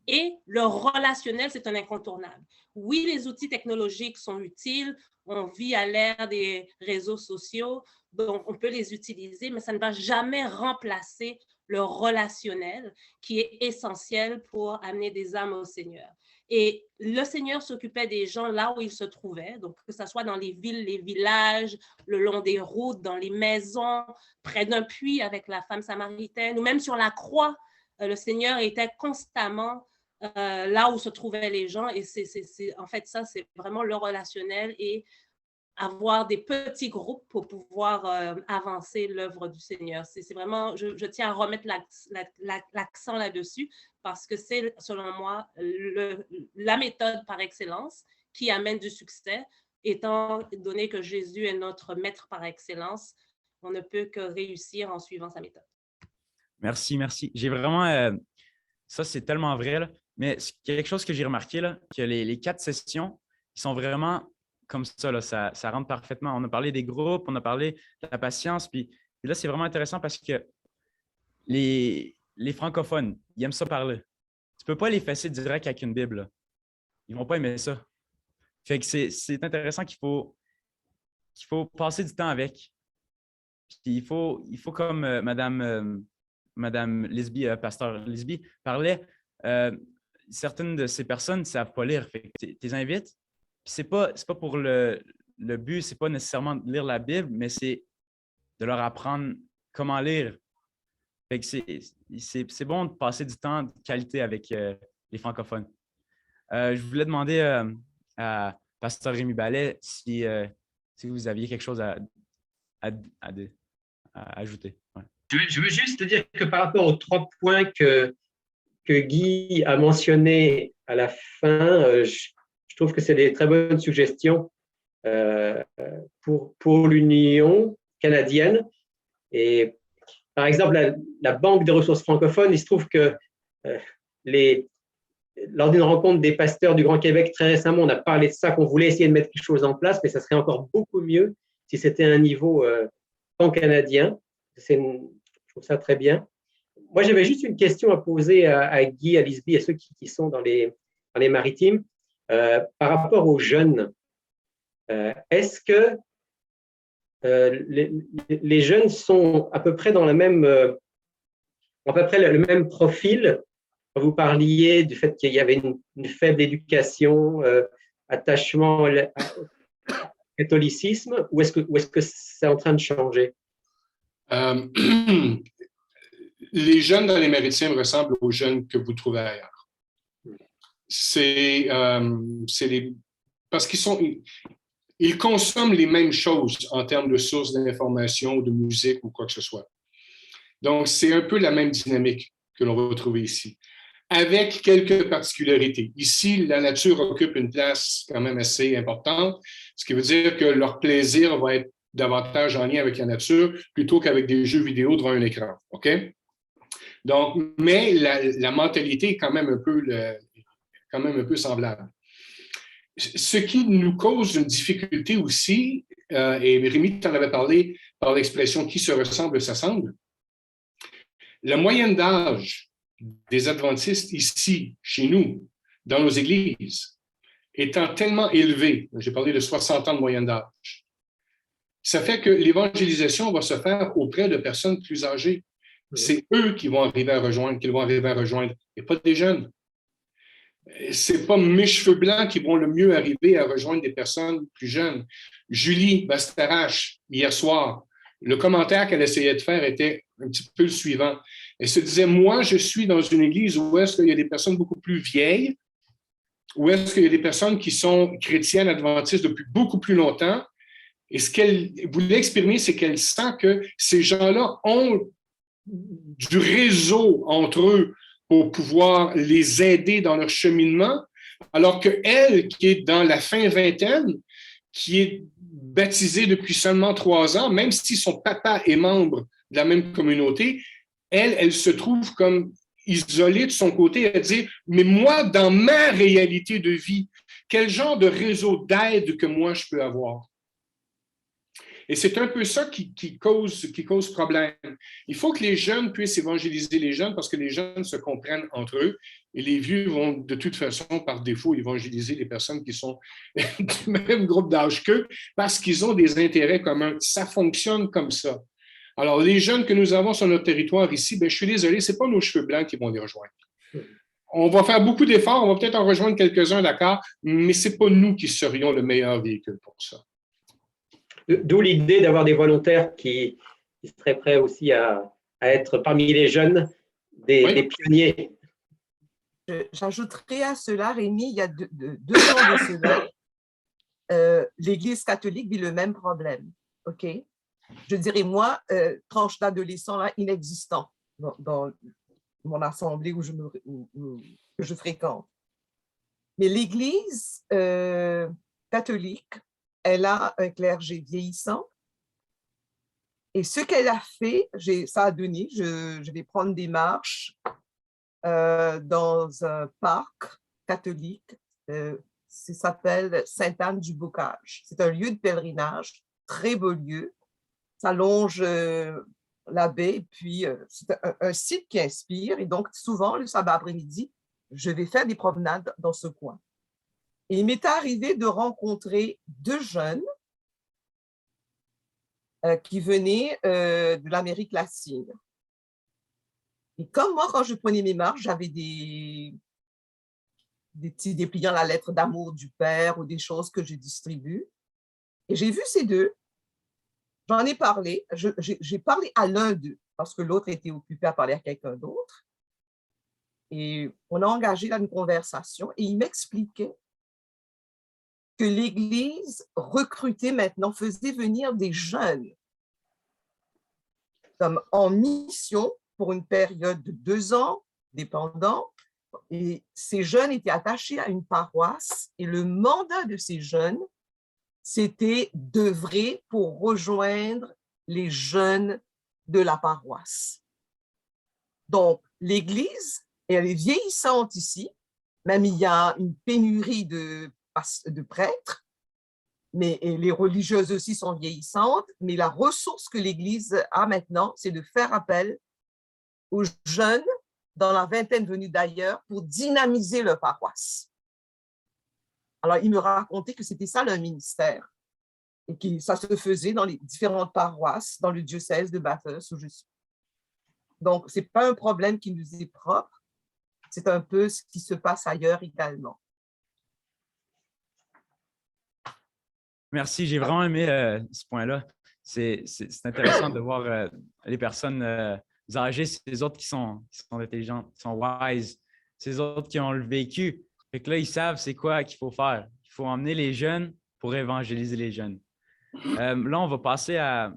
S7: Et le relationnel, c'est un incontournable. Oui, les outils technologiques sont utiles. On vit à l'ère des réseaux sociaux, donc on peut les utiliser, mais ça ne va jamais remplacer le relationnel qui est essentiel pour amener des âmes au Seigneur. Et le Seigneur s'occupait des gens là où ils se trouvaient, donc que ce soit dans les villes, les villages, le long des routes, dans les maisons, près d'un puits avec la femme samaritaine, ou même sur la croix. Le Seigneur était constamment là où se trouvaient les gens. Et en fait, ça, c'est vraiment le relationnel et avoir des petits groupes pour pouvoir avancer l'œuvre du Seigneur. C'est vraiment, je tiens à remettre l'accent là-dessus parce que c'est, selon moi, la méthode par excellence qui amène du succès. Étant donné que Jésus est notre maître par excellence, on ne peut que réussir en suivant sa méthode.
S4: Merci, merci. J'ai vraiment... ça, c'est tellement vrai, là. Mais quelque chose que j'ai remarqué, là, que les 4 sessions, ils sont vraiment comme ça, là, ça rentre parfaitement. On a parlé des groupes, on a parlé de la patience, puis là, c'est vraiment intéressant parce que les francophones, ils aiment ça parler. Tu ne peux pas les fesser direct avec une Bible, là. Ils ne vont pas aimer ça. Fait que c'est intéressant qu'il faut passer du temps avec. Puis il faut comme Madame Lisby, pasteur Lisby, parlait, certaines de ces personnes ne savent pas lire. Fait que tu les invites. Puis c'est pas pour le but, c'est pas nécessairement de lire la Bible, mais c'est de leur apprendre comment lire. Fait que c'est bon de passer du temps de qualité avec les francophones. Je voulais demander à pasteur Rémi Ballet si vous aviez quelque chose à ajouter. Ouais.
S5: Je veux juste te dire que par rapport aux 3 points que Guy a mentionnés à la fin, je trouve que c'est des très bonnes suggestions pour l'Union canadienne. Et par exemple, la Banque des ressources francophones, il se trouve que lors d'une rencontre des pasteurs du Grand Québec très récemment, on a parlé de ça, qu'on voulait essayer de mettre quelque chose en place, mais ça serait encore beaucoup mieux si c'était un niveau pan-canadien. Je trouve ça très bien. Moi, j'avais juste une question à poser à Guy, à Lisby, à ceux qui sont dans les maritimes. Par rapport aux jeunes, est-ce que les jeunes sont à peu près dans le même profil? Vous parliez du fait qu'il y avait une faible éducation, attachement au catholicisme, ou est-ce que c'est en train de changer?
S1: Les jeunes dans les maritimes ressemblent aux jeunes que vous trouvez ailleurs. parce ils consomment les mêmes choses en termes de sources d'information, de musique ou quoi que ce soit. Donc, c'est un peu la même dynamique que l'on va retrouver ici, avec quelques particularités. Ici, la nature occupe une place quand même assez importante, ce qui veut dire que leur plaisir va être davantage en lien avec la nature plutôt qu'avec des jeux vidéo devant un écran. OK? Donc, mais la mentalité est quand même un peu semblable. Ce qui nous cause une difficulté aussi, et Rémi t'en avait parlé par l'expression « qui se ressemble s'assemble », la moyenne d'âge des adventistes ici, chez nous, dans nos églises, étant tellement élevée, j'ai parlé de 60 ans de moyenne d'âge, ça fait que l'évangélisation va se faire auprès de personnes plus âgées. C'est eux qui vont arriver à rejoindre, et pas des jeunes. C'est pas mes cheveux blancs qui vont le mieux arriver à rejoindre des personnes plus jeunes. Julie Bastarache, hier soir, le commentaire qu'elle essayait de faire était un petit peu le suivant. Elle se disait, moi, je suis dans une église où est-ce qu'il y a des personnes beaucoup plus vieilles, où est-ce qu'il y a des personnes qui sont chrétiennes adventistes depuis beaucoup plus longtemps. Et ce qu'elle voulait exprimer, c'est qu'elle sent que ces gens-là ont du réseau entre eux pour pouvoir les aider dans leur cheminement, alors qu'elle, qui est dans la fin vingtaine, qui est baptisée depuis seulement 3 ans, même si son papa est membre de la même communauté, elle se trouve comme isolée de son côté à dire, mais moi, dans ma réalité de vie, quel genre de réseau d'aide que moi je peux avoir? Et c'est un peu ça qui cause problème. Il faut que les jeunes puissent évangéliser les jeunes parce que les jeunes se comprennent entre eux et les vieux vont de toute façon, par défaut, évangéliser les personnes qui sont du même groupe d'âge qu'eux parce qu'ils ont des intérêts communs. Ça fonctionne comme ça. Alors, les jeunes que nous avons sur notre territoire ici, je suis désolé, ce n'est pas nos cheveux blancs qui vont les rejoindre. On va faire beaucoup d'efforts, on va peut-être en rejoindre quelques-uns, d'accord, mais ce n'est pas nous qui serions le meilleur véhicule pour ça.
S5: D'où l'idée d'avoir des volontaires qui seraient prêts aussi à être parmi les jeunes, des pionniers.
S6: J'ajouterai à cela, Rémi, il y a 2 ans de cela, l'Église catholique vit le même problème. OK? Je dirais, moi, tranche d'adolescent là, inexistant dans mon assemblée où que je fréquente. Mais l'Église catholique, elle a un clergé vieillissant. Et ce qu'elle a fait, ça a donné, je vais prendre des marches dans un parc catholique, ça s'appelle Sainte-Anne-du-Bocage. C'est un lieu de pèlerinage, très beau lieu. Ça longe la baie, puis c'est un site qui inspire. Et donc, souvent, le sabbat après-midi, je vais faire des promenades dans ce coin. Et il m'est arrivé de rencontrer 2 jeunes qui venaient de l'Amérique latine. Et comme moi, quand je prenais mes marches, j'avais des petits dépliants, la lettre d'amour du Père ou des choses que je distribue. Et j'ai vu ces 2. J'en ai parlé. J'ai parlé à l'un d'eux parce que l'autre était occupé à parler à quelqu'un d'autre. Et on a engagé là une conversation et il m'expliquait que l'Église recrutait maintenant, faisait venir des jeunes comme en mission pour une période de 2 ans, dépendant. Et ces jeunes étaient attachés à une paroisse et le mandat de ces jeunes, c'était d'œuvrer pour rejoindre les jeunes de la paroisse. Donc, l'Église, elle est vieillissante ici, même il y a une pénurie de prêtres, mais les religieuses aussi sont vieillissantes, mais la ressource que l'Église a maintenant, c'est de faire appel aux jeunes dans la vingtaine venus d'ailleurs pour dynamiser leur paroisse. Alors, il me racontait que c'était ça leur ministère et que ça se faisait dans les différentes paroisses, dans le diocèse de Bathurst où je suis. Donc, ce n'est pas un problème qui nous est propre, c'est un peu ce qui se passe ailleurs également.
S4: Merci, j'ai vraiment aimé ce point-là. C'est intéressant de voir les personnes âgées, ces autres qui sont intelligentes, qui sont wise, ces autres qui ont le vécu. Fait que là, ils savent c'est quoi qu'il faut faire. Il faut emmener les jeunes pour évangéliser les jeunes. Là, on va passer à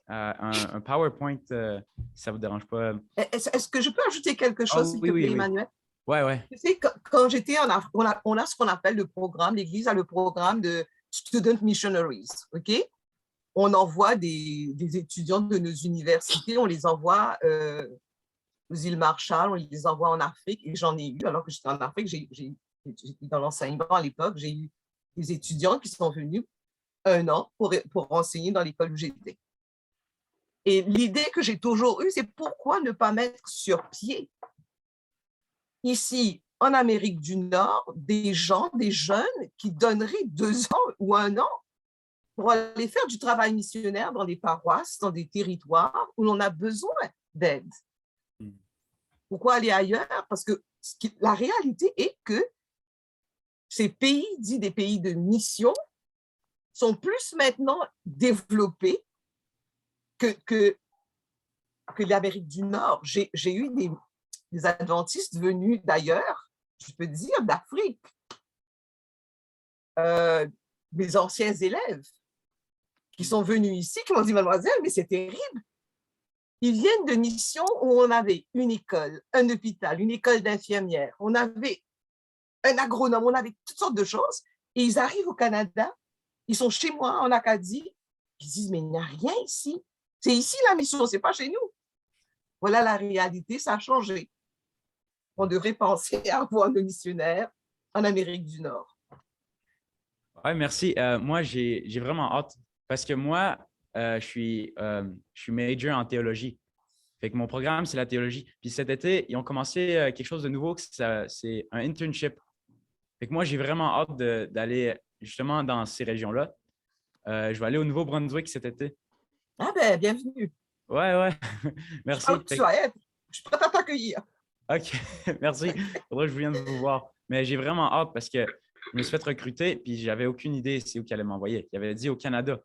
S4: un PowerPoint, si ça ne vous dérange pas.
S6: Est-ce que je peux ajouter quelque chose,
S4: Oh,
S6: s'il
S4: oui,
S6: te plaît,
S4: oui.
S6: Emmanuel?
S4: Ouais, ouais.
S6: Tu sais, quand j'étais en Afrique, on a ce qu'on appelle le programme, l'Église a le programme de Student Missionaries, OK? On envoie des étudiants de nos universités, on les envoie aux îles Marshall, on les envoie en Afrique, et j'en ai eu, alors que j'étais en Afrique, j'étais dans l'enseignement à l'époque, j'ai eu des étudiants qui sont venus 1 an pour enseigner dans l'école où j'étais. Et l'idée que j'ai toujours eue, c'est pourquoi ne pas mettre sur pied ici, en Amérique du Nord, des gens, des jeunes qui donneraient 2 ans ou 1 an pour aller faire du travail missionnaire dans des paroisses, dans des territoires où l'on a besoin d'aide. Pourquoi aller ailleurs? Parce que la réalité est que ces pays, dits des pays de mission, sont plus maintenant développés que l'Amérique du Nord. J'ai eu des adventistes venus d'ailleurs, je peux dire, d'Afrique. Mes anciens élèves qui sont venus ici, qui m'ont dit, mademoiselle, mais c'est terrible. Ils viennent de missions où on avait une école, un hôpital, une école d'infirmières, on avait un agronome, on avait toutes sortes de choses. Et ils arrivent au Canada, ils sont chez moi en Acadie, ils disent, mais il n'y a rien ici. C'est ici la mission, ce n'est pas chez nous. Voilà la réalité, ça a changé. On devrait penser à avoir nos missionnaires en Amérique du Nord.
S4: Oui, merci. Moi, j'ai vraiment hâte parce que moi, je suis major en théologie. Fait que mon programme, c'est la théologie. Puis cet été, ils ont commencé quelque chose de nouveau, c'est un internship. Fait que moi, j'ai vraiment hâte d'aller justement dans ces régions-là. Je vais aller au Nouveau-Brunswick cet été.
S6: Ah ben, bienvenue.
S4: Ouais. Merci.
S6: Je suis prête à t'accueillir.
S4: OK, merci. Il faudrait que je vienne vous voir. Mais j'ai vraiment hâte parce que je me suis fait recruter puis j'avais aucune idée c'est où qu'elle allait m'envoyer. Il avait dit au Canada.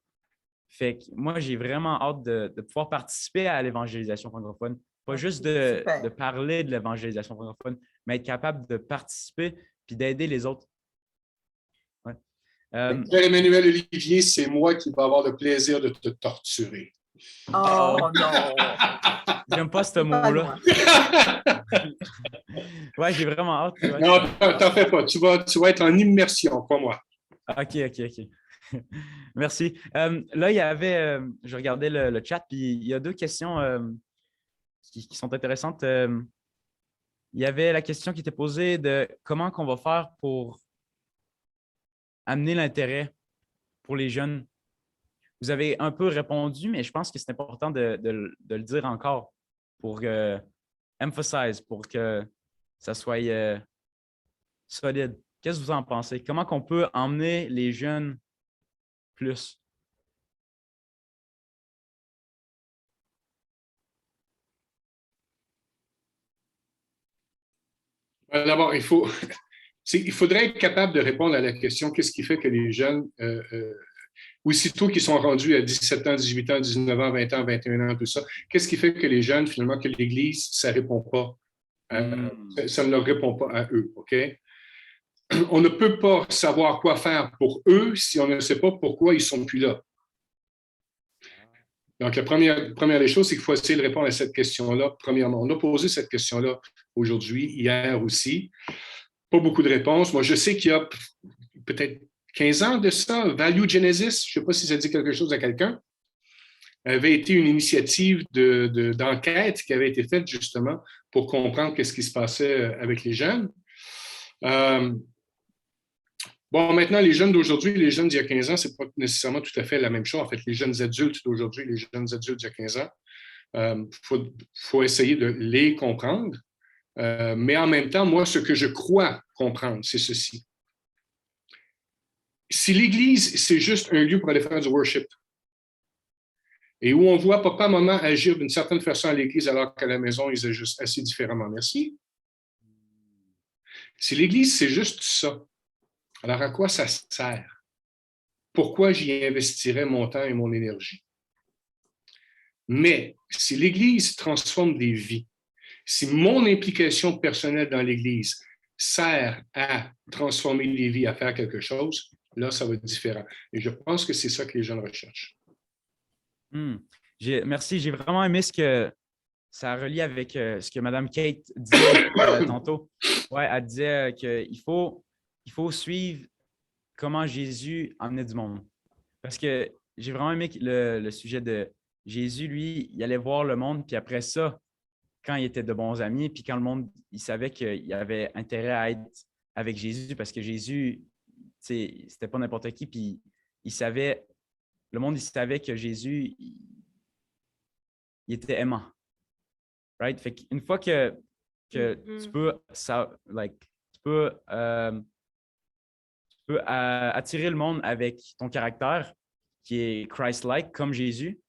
S4: Fait que moi, j'ai vraiment hâte de pouvoir participer à l'évangélisation francophone. Pas juste de parler de l'évangélisation francophone, mais être capable de participer puis d'aider les autres. Ouais.
S1: Pierre-Emmanuel Olivier, c'est moi qui vais avoir le plaisir de te torturer.
S6: Oh non!
S4: J'aime pas ce mot-là. Ouais, j'ai vraiment hâte. Ouais.
S1: Non, t'en fais pas. Tu vas être en immersion, pas moi.
S4: OK. Merci. Là, il y avait, je regardais le chat, puis il y a 2 questions qui sont intéressantes. Il y avait la question qui était posée de comment qu'on va faire pour amener l'intérêt pour les jeunes. Vous avez un peu répondu, mais je pense que c'est important de le dire encore pour emphasize, pour que ça soit solide. Qu'est-ce que vous en pensez? Comment qu'on peut emmener les jeunes plus?
S1: D'abord, il faudrait être capable de répondre à la question qu'est-ce qui fait que les jeunes, aussitôt qu'ils sont rendus à 17 ans, 18 ans, 19 ans, 20 ans, 21 ans, tout ça, qu'est-ce qui fait que les jeunes, finalement, que l'Église, ça ne répond pas? Ça ne leur répond pas à eux, OK? On ne peut pas savoir quoi faire pour eux si on ne sait pas pourquoi ils ne sont plus là. Donc, la première des choses, c'est qu'il faut essayer de répondre à cette question-là. Premièrement, on a posé cette question-là aujourd'hui, hier aussi. Pas beaucoup de réponses. Moi, je sais qu'il y a peut-être 15 ans de ça, Value Genesis, je ne sais pas si ça dit quelque chose à quelqu'un, avait été une initiative d'enquête qui avait été faite justement pour comprendre qu'est-ce qui se passait avec les jeunes. Bon, maintenant, les jeunes d'aujourd'hui, les jeunes d'il y a 15 ans, ce n'est pas nécessairement tout à fait la même chose. En fait, les jeunes adultes d'aujourd'hui, les jeunes adultes d'il y a 15 ans, faut essayer de les comprendre. Mais en même temps, moi, ce que je crois comprendre, c'est ceci. Si l'Église, c'est juste un lieu pour aller faire du worship, et où on voit papa, maman agir d'une certaine façon à l'Église alors qu'à la maison, ils agissent assez différemment. Merci. Si l'Église, c'est juste ça, alors à quoi ça sert? Pourquoi j'y investirais mon temps et mon énergie? Mais si l'Église transforme des vies, si mon implication personnelle dans l'Église sert à transformer les vies, à faire quelque chose, là, ça va être différent. Et je pense que c'est ça que les jeunes recherchent.
S4: Merci, j'ai vraiment aimé ce que ça relie avec ce que Mme Kate disait tantôt. Ouais, elle disait qu'il faut suivre comment Jésus emmenait du monde. Parce que j'ai vraiment aimé le sujet de Jésus, lui, il allait voir le monde, puis après ça, quand il était de bons amis, puis quand le monde, il savait qu'il avait intérêt à être avec Jésus, parce que Jésus, c'était pas n'importe qui, puis il savait, le monde, il savait que Jésus, il était aimant. Right? Fait qu'une fois que tu peux, attirer le monde avec ton caractère qui est Christ-like, comme Jésus,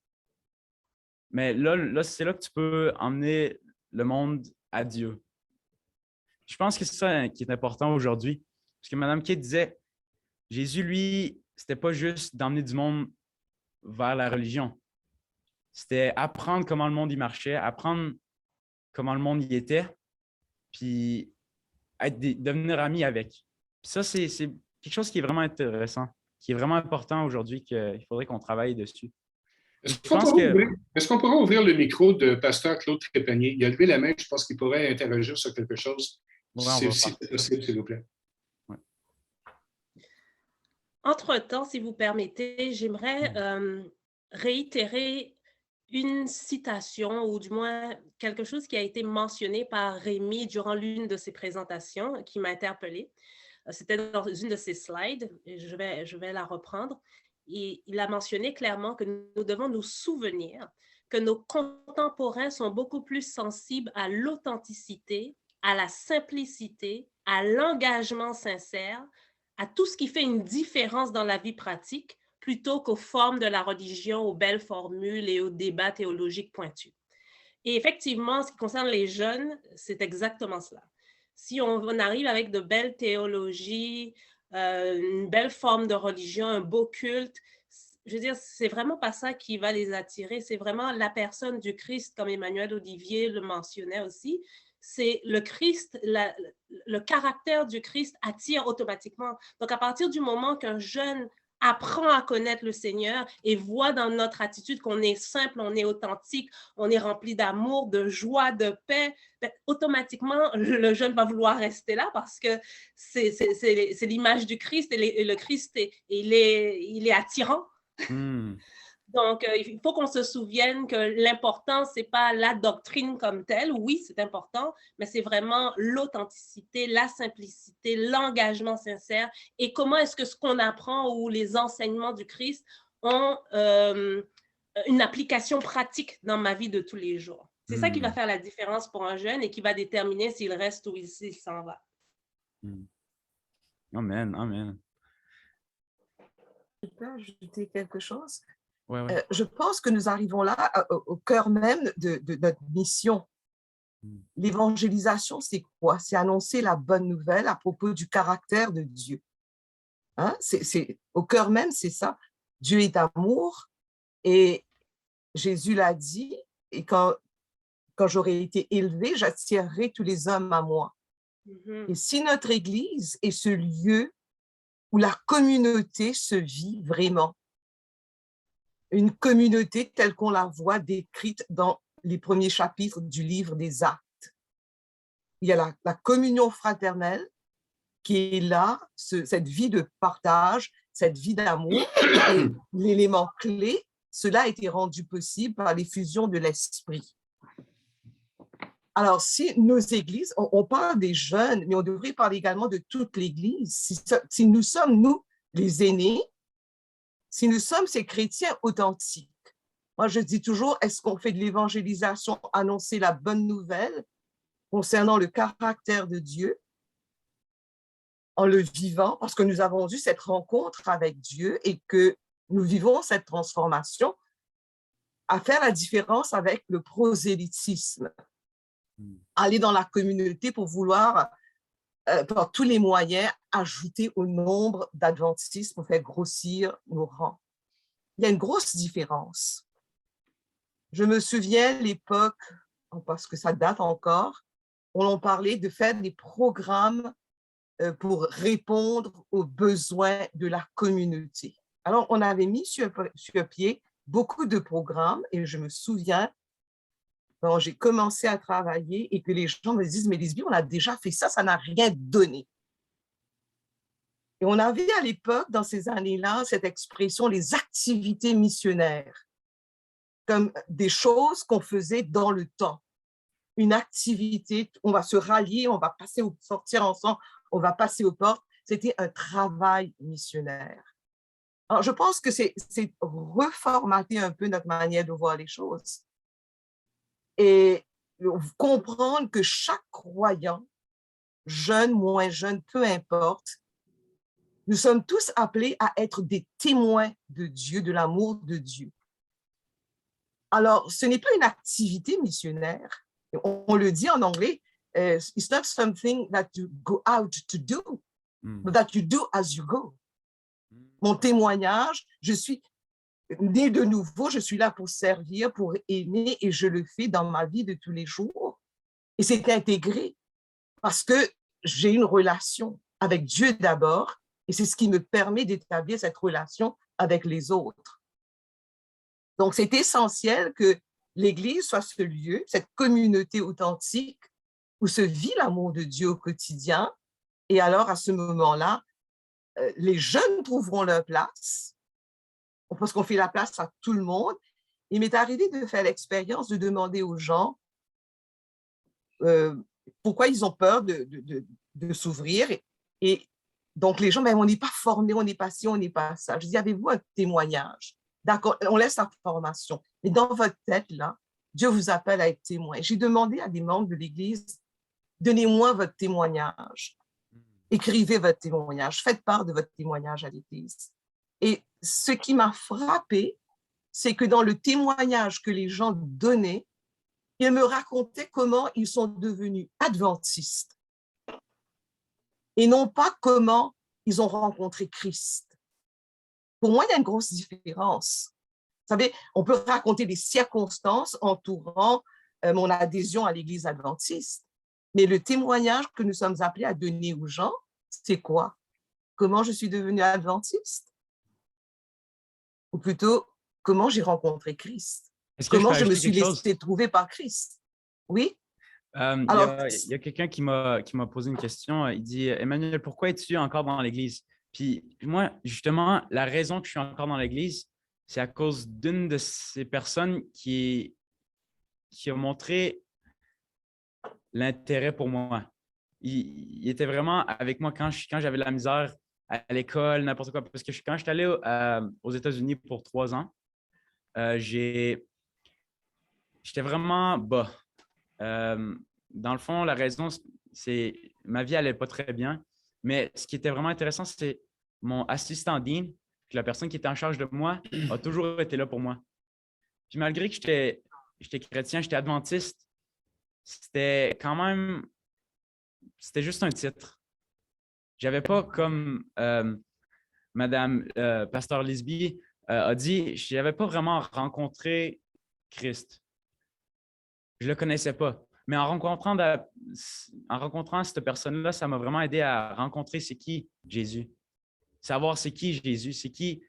S4: mais là c'est là que tu peux emmener le monde à Dieu. Je pense que c'est ça qui est important aujourd'hui. Parce que Mme Kate disait, Jésus, lui, c'était pas juste d'emmener du monde vers la religion. C'était apprendre comment le monde y marchait, apprendre comment le monde y était, puis devenir ami avec. Puis ça, c'est quelque chose qui est vraiment intéressant, qui est vraiment important aujourd'hui, qu'il faudrait qu'on travaille dessus.
S1: Est-ce qu'on pourrait ouvrir le micro de Pasteur Claude Trépanier? Il a levé la main, je pense qu'il pourrait interagir sur quelque chose. Si c'est possible, s'il vous plaît.
S4: Ouais.
S7: Entre-temps, si vous permettez, j'aimerais réitérer une citation, ou du moins quelque chose qui a été mentionné par Rémi durant l'une de ses présentations, qui m'a interpellée. C'était dans une de ses slides, et je vais la reprendre. Et il a mentionné clairement que nous devons nous souvenir que nos contemporains sont beaucoup plus sensibles à l'authenticité, à la simplicité, à l'engagement sincère, à tout ce qui fait une différence dans la vie pratique, plutôt qu'aux formes de la religion, aux belles formules et aux débats théologiques pointus. Et effectivement, en ce qui concerne les jeunes, c'est exactement cela. Si on arrive avec de belles théologies, une belle forme de religion, un beau culte, je veux dire, c'est vraiment pas ça qui va les attirer, c'est vraiment la personne du Christ, comme Emmanuel Olivier le mentionnait aussi. C'est le Christ, le caractère du Christ attire automatiquement. Donc, à partir du moment qu'un jeune apprend à connaître le Seigneur et voit dans notre attitude qu'on est simple, on est authentique, on est rempli d'amour, de joie, de paix, ben, automatiquement, le jeune va vouloir rester là parce que c'est l'image du Christ et le Christ, il est attirant. Donc, il faut qu'on se souvienne que l'important, ce n'est pas la doctrine comme telle. Oui, c'est important, mais c'est vraiment l'authenticité, la simplicité, l'engagement sincère et comment est-ce que ce qu'on apprend ou les enseignements du Christ ont une application pratique dans ma vie de tous les jours. C'est ça qui va faire la différence pour un jeune et qui va déterminer s'il reste ou s'il s'en va.
S4: Amen, amen.
S6: Je peux ajouter quelque chose?
S4: Ouais.
S6: Je pense que nous arrivons là au cœur même de notre mission. L'évangélisation, c'est quoi? C'est annoncer la bonne nouvelle à propos du caractère de Dieu. Hein? Au cœur même, c'est ça. Dieu est amour et Jésus l'a dit, et quand j'aurai été élevé, j'attirerai tous les hommes à moi. Et si notre Église est ce lieu où la communauté se vit vraiment, une communauté telle qu'on la voit décrite dans les premiers chapitres du livre des Actes. Il y a la communion fraternelle qui est là, cette vie de partage, cette vie d'amour. Et l'élément clé, cela a été rendu possible par l'effusion de l'Esprit. Alors, si nos églises, on parle des jeunes, mais on devrait parler également de toute l'Église. Si nous sommes, nous, les aînés, si nous sommes ces chrétiens authentiques, moi je dis toujours, est-ce qu'on fait de l'évangélisation, annoncer la bonne nouvelle concernant le caractère de Dieu en le vivant, parce que nous avons eu cette rencontre avec Dieu et que nous vivons cette transformation, à faire la différence avec le prosélytisme. Aller dans la communauté pour vouloir, par tous les moyens, ajouter au nombre d'adventistes pour faire grossir nos rangs. Il y a une grosse différence. Je me souviens l'époque, parce que ça date encore, on parlait de faire des programmes pour répondre aux besoins de la communauté. Alors, on avait mis sur pied beaucoup de programmes et je me souviens, quand j'ai commencé à travailler et que les gens me disent, mais Lisby, on a déjà fait ça, ça n'a rien donné. Et on avait à l'époque, dans ces années-là, cette expression, les activités missionnaires, comme des choses qu'on faisait dans le temps. Une activité, on va se rallier, on va sortir ensemble, on va passer aux portes. C'était un travail missionnaire. Alors, je pense que c'est reformater un peu notre manière de voir les choses et comprendre que chaque croyant, jeune, moins jeune, peu importe, nous sommes tous appelés à être des témoins de Dieu, de l'amour de Dieu. Alors, ce n'est pas une activité missionnaire. On le dit en anglais, it's not something that you go out to do, but that you do as you go. Mon témoignage, je suis né de nouveau, je suis là pour servir, pour aimer, et je le fais dans ma vie de tous les jours. Et c'est intégré parce que j'ai une relation avec Dieu d'abord, et c'est ce qui me permet d'établir cette relation avec les autres. Donc, c'est essentiel que l'Église soit ce lieu, cette communauté authentique où se vit l'amour de Dieu au quotidien. Et alors, à ce moment-là, les jeunes trouveront leur place, parce qu'on fait la place à tout le monde. Il m'est arrivé de faire l'expérience de demander aux gens pourquoi ils ont peur de s'ouvrir. Et donc, les gens, mais on n'est pas formés, on n'est pas ci, on n'est pas ça. Je dis, avez-vous un témoignage? D'accord, on laisse la formation. Mais dans votre tête, là, Dieu vous appelle à être témoin. J'ai demandé à des membres de l'Église, donnez-moi votre témoignage. Écrivez votre témoignage. Faites part de votre témoignage à l'Église. Et ce qui m'a frappé, c'est que dans le témoignage que les gens donnaient, ils me racontaient comment ils sont devenus adventistes et non pas comment ils ont rencontré Christ. Pour moi, il y a une grosse différence. Vous savez, on peut raconter des circonstances entourant mon adhésion à l'Église adventiste, mais le témoignage que nous sommes appelés à donner aux gens, c'est quoi? Comment je suis devenue adventiste? Ou plutôt, comment j'ai rencontré Christ? Comment je me suis laissé trouver par Christ? Oui?
S4: Il y a quelqu'un qui m'a posé une question. Il dit, Emmanuel, pourquoi es-tu encore dans l'Église? Puis moi, justement, la raison que je suis encore dans l'Église, c'est à cause d'une de ces personnes qui a montré l'intérêt pour moi. Il était vraiment avec moi quand j'avais de la misère à l'école, n'importe quoi. Parce que quand je suis allé aux États-Unis pour 3 ans, j'étais vraiment bas. Dans le fond, la raison, c'est ma vie n'allait pas très bien. Mais ce qui était vraiment intéressant, c'est mon assistant Dean, la personne qui était en charge de moi, a toujours été là pour moi. Puis malgré que j'étais chrétien, j'étais adventiste, c'était quand même, c'était juste un titre. J'avais pas comme Madame Pasteur Lisby a dit, je n'avais pas vraiment rencontré Christ. Je ne le connaissais pas. Mais en rencontrant cette personne-là, ça m'a vraiment aidé à rencontrer c'est qui Jésus. Savoir c'est qui Jésus, c'est qui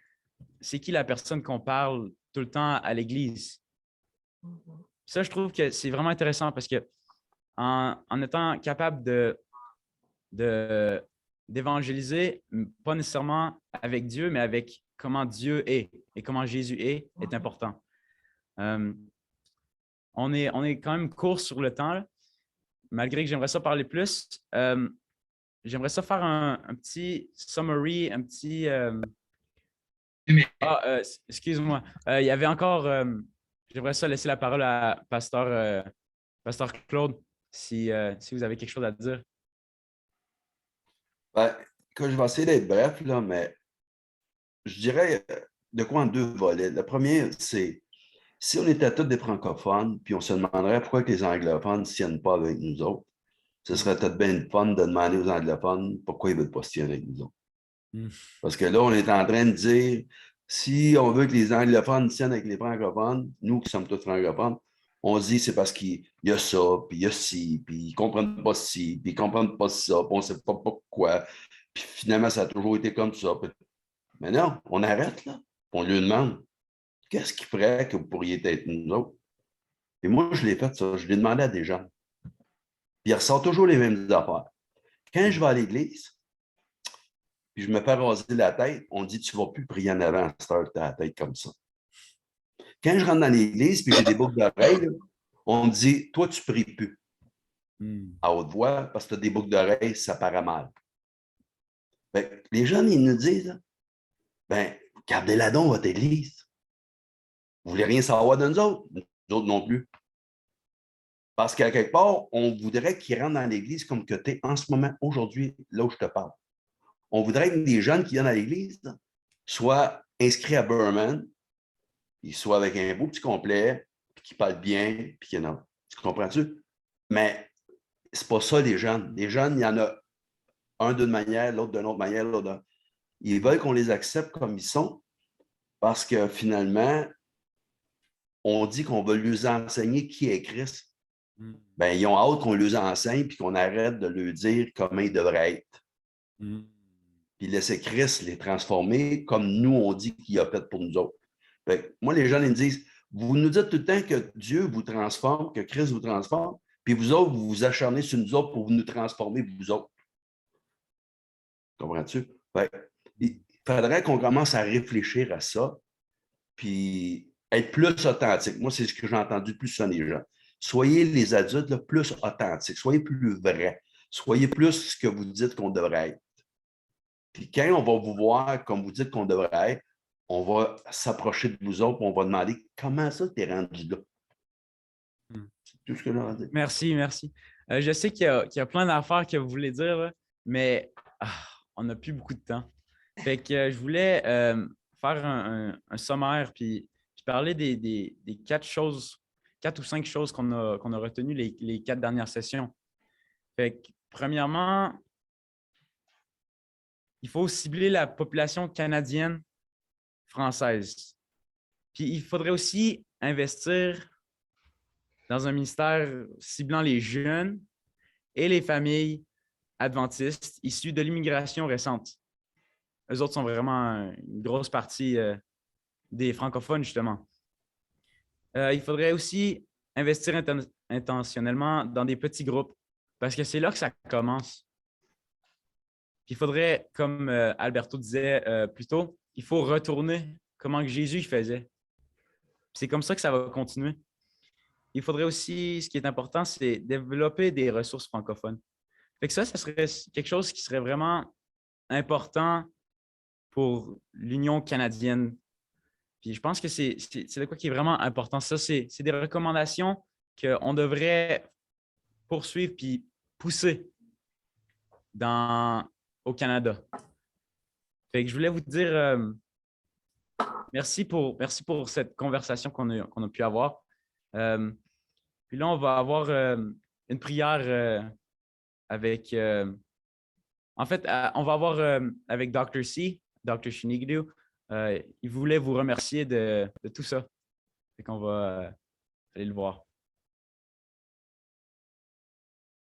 S4: la personne qu'on parle tout le temps à l'Église. Ça, je trouve que c'est vraiment intéressant parce que en étant capable d'évangéliser, pas nécessairement avec Dieu, mais avec comment Dieu est et comment Jésus est important. On est quand même court sur le temps, là. Malgré que j'aimerais ça parler plus. J'aimerais ça faire un petit summary, un petit… excuse-moi. Il y avait encore… j'aimerais ça laisser la parole à Pasteur Claude, si vous avez quelque chose à dire.
S8: Que je vais essayer d'être bref, là, mais je dirais de quoi en 2 volets. Le premier, c'est si on était tous des francophones, puis on se demanderait pourquoi les anglophones ne se tiennent pas avec nous autres, ce serait peut-être bien le fun de demander aux anglophones pourquoi ils ne veulent pas se tenir avec nous autres. Parce que là, on est en train de dire, si on veut que les anglophones tiennent avec les francophones, nous qui sommes tous francophones, on se dit c'est parce qu'il y a ça, puis il y a ci, puis ils ne comprennent pas ci, puis ils ne comprennent pas ça, puis on ne sait pas pourquoi. Puis finalement, ça a toujours été comme ça. Mais non, on arrête là. On lui demande qu'est-ce qui ferait que vous pourriez être nous autres? Et moi, je l'ai fait ça. Je l'ai demandé à des gens. Puis il ressort toujours les mêmes affaires. Quand je vais à l'église, puis je me fais raser la tête, on dit tu ne vas plus prier en avant à cette heure, tu as la tête comme ça. Quand je rentre dans l'église, puis j'ai des boucles d'oreilles, on me dit toi, tu ne pries plus à haute voix parce que tu as des boucles d'oreilles, ça paraît mal. Bien, les jeunes, ils nous disent ben, gardez-la donc, votre église. Vous ne voulez rien savoir de nous autres? Nous autres non plus. Parce qu'à quelque part, on voudrait qu'ils rentrent dans l'église comme que tu es en ce moment, aujourd'hui, là où je te parle. On voudrait que les jeunes qui viennent à l'église soient inscrits à Burman, ils soient avec un beau petit complet, puis qu'ils parlent bien, puis qu'ils n'ont. Tu comprends-tu? Mais c'est pas ça, les jeunes. Les jeunes, il y en a un d'une manière, l'autre d'une autre manière, l'autre d'une... Ils veulent qu'on les accepte comme ils sont parce que finalement, on dit qu'on va leur enseigner qui est Christ. Ben, ils ont hâte qu'on leur enseigne puis qu'on arrête de leur dire comment ils devraient être. Puis laisser Christ les transformer comme nous, on dit qu'il a fait pour nous autres. Fait que moi, les gens, ils me disent, vous nous dites tout le temps que Dieu vous transforme, que Christ vous transforme, puis vous autres, vous vous acharnez sur nous autres pour nous transformer, vous autres. Comprends-tu? Fait que, il faudrait qu'on commence à réfléchir à ça, puis être plus authentique. Moi, c'est ce que j'ai entendu plus sur les gens. Soyez les adultes là, plus authentiques, soyez plus vrais, soyez plus ce que vous dites qu'on devrait être. Puis quand on va vous voir comme vous dites qu'on devrait être, on va s'approcher de vous autres et on va demander comment ça t'es rendu là. C'est tout ce que j'ai à dire.
S4: Merci, merci. Je sais qu'il y a plein d'affaires que vous voulez dire, là, mais on n'a plus beaucoup de temps. Fait que je voulais faire un sommaire puis parler des 4 ou 5 choses qu'on a retenues les 4 dernières sessions. Fait que, premièrement, il faut cibler la population canadienne française. Puis il faudrait aussi investir dans un ministère ciblant les jeunes et les familles adventistes issus de l'immigration récente. Eux autres sont vraiment une grosse partie des francophones, justement. Il faudrait aussi investir intentionnellement dans des petits groupes parce que c'est là que ça commence. Puis il faudrait, comme Alberto disait plus tôt, il faut retourner comment que Jésus faisait. C'est comme ça que ça va continuer. Il faudrait aussi, ce qui est important, c'est développer des ressources francophones. Fait que ça serait quelque chose qui serait vraiment important pour l'Union canadienne. Puis je pense que c'est de quoi qui est vraiment important. Ça, c'est des recommandations qu'on devrait poursuivre puis pousser au Canada. Fait que je voulais vous dire merci pour cette conversation qu'on a pu avoir. Puis là, on va avoir une prière avec... en fait, on va avoir avec Dr. C, Dr. Shinigdu. Il voulait vous remercier de tout ça. Fait qu'on va aller le voir.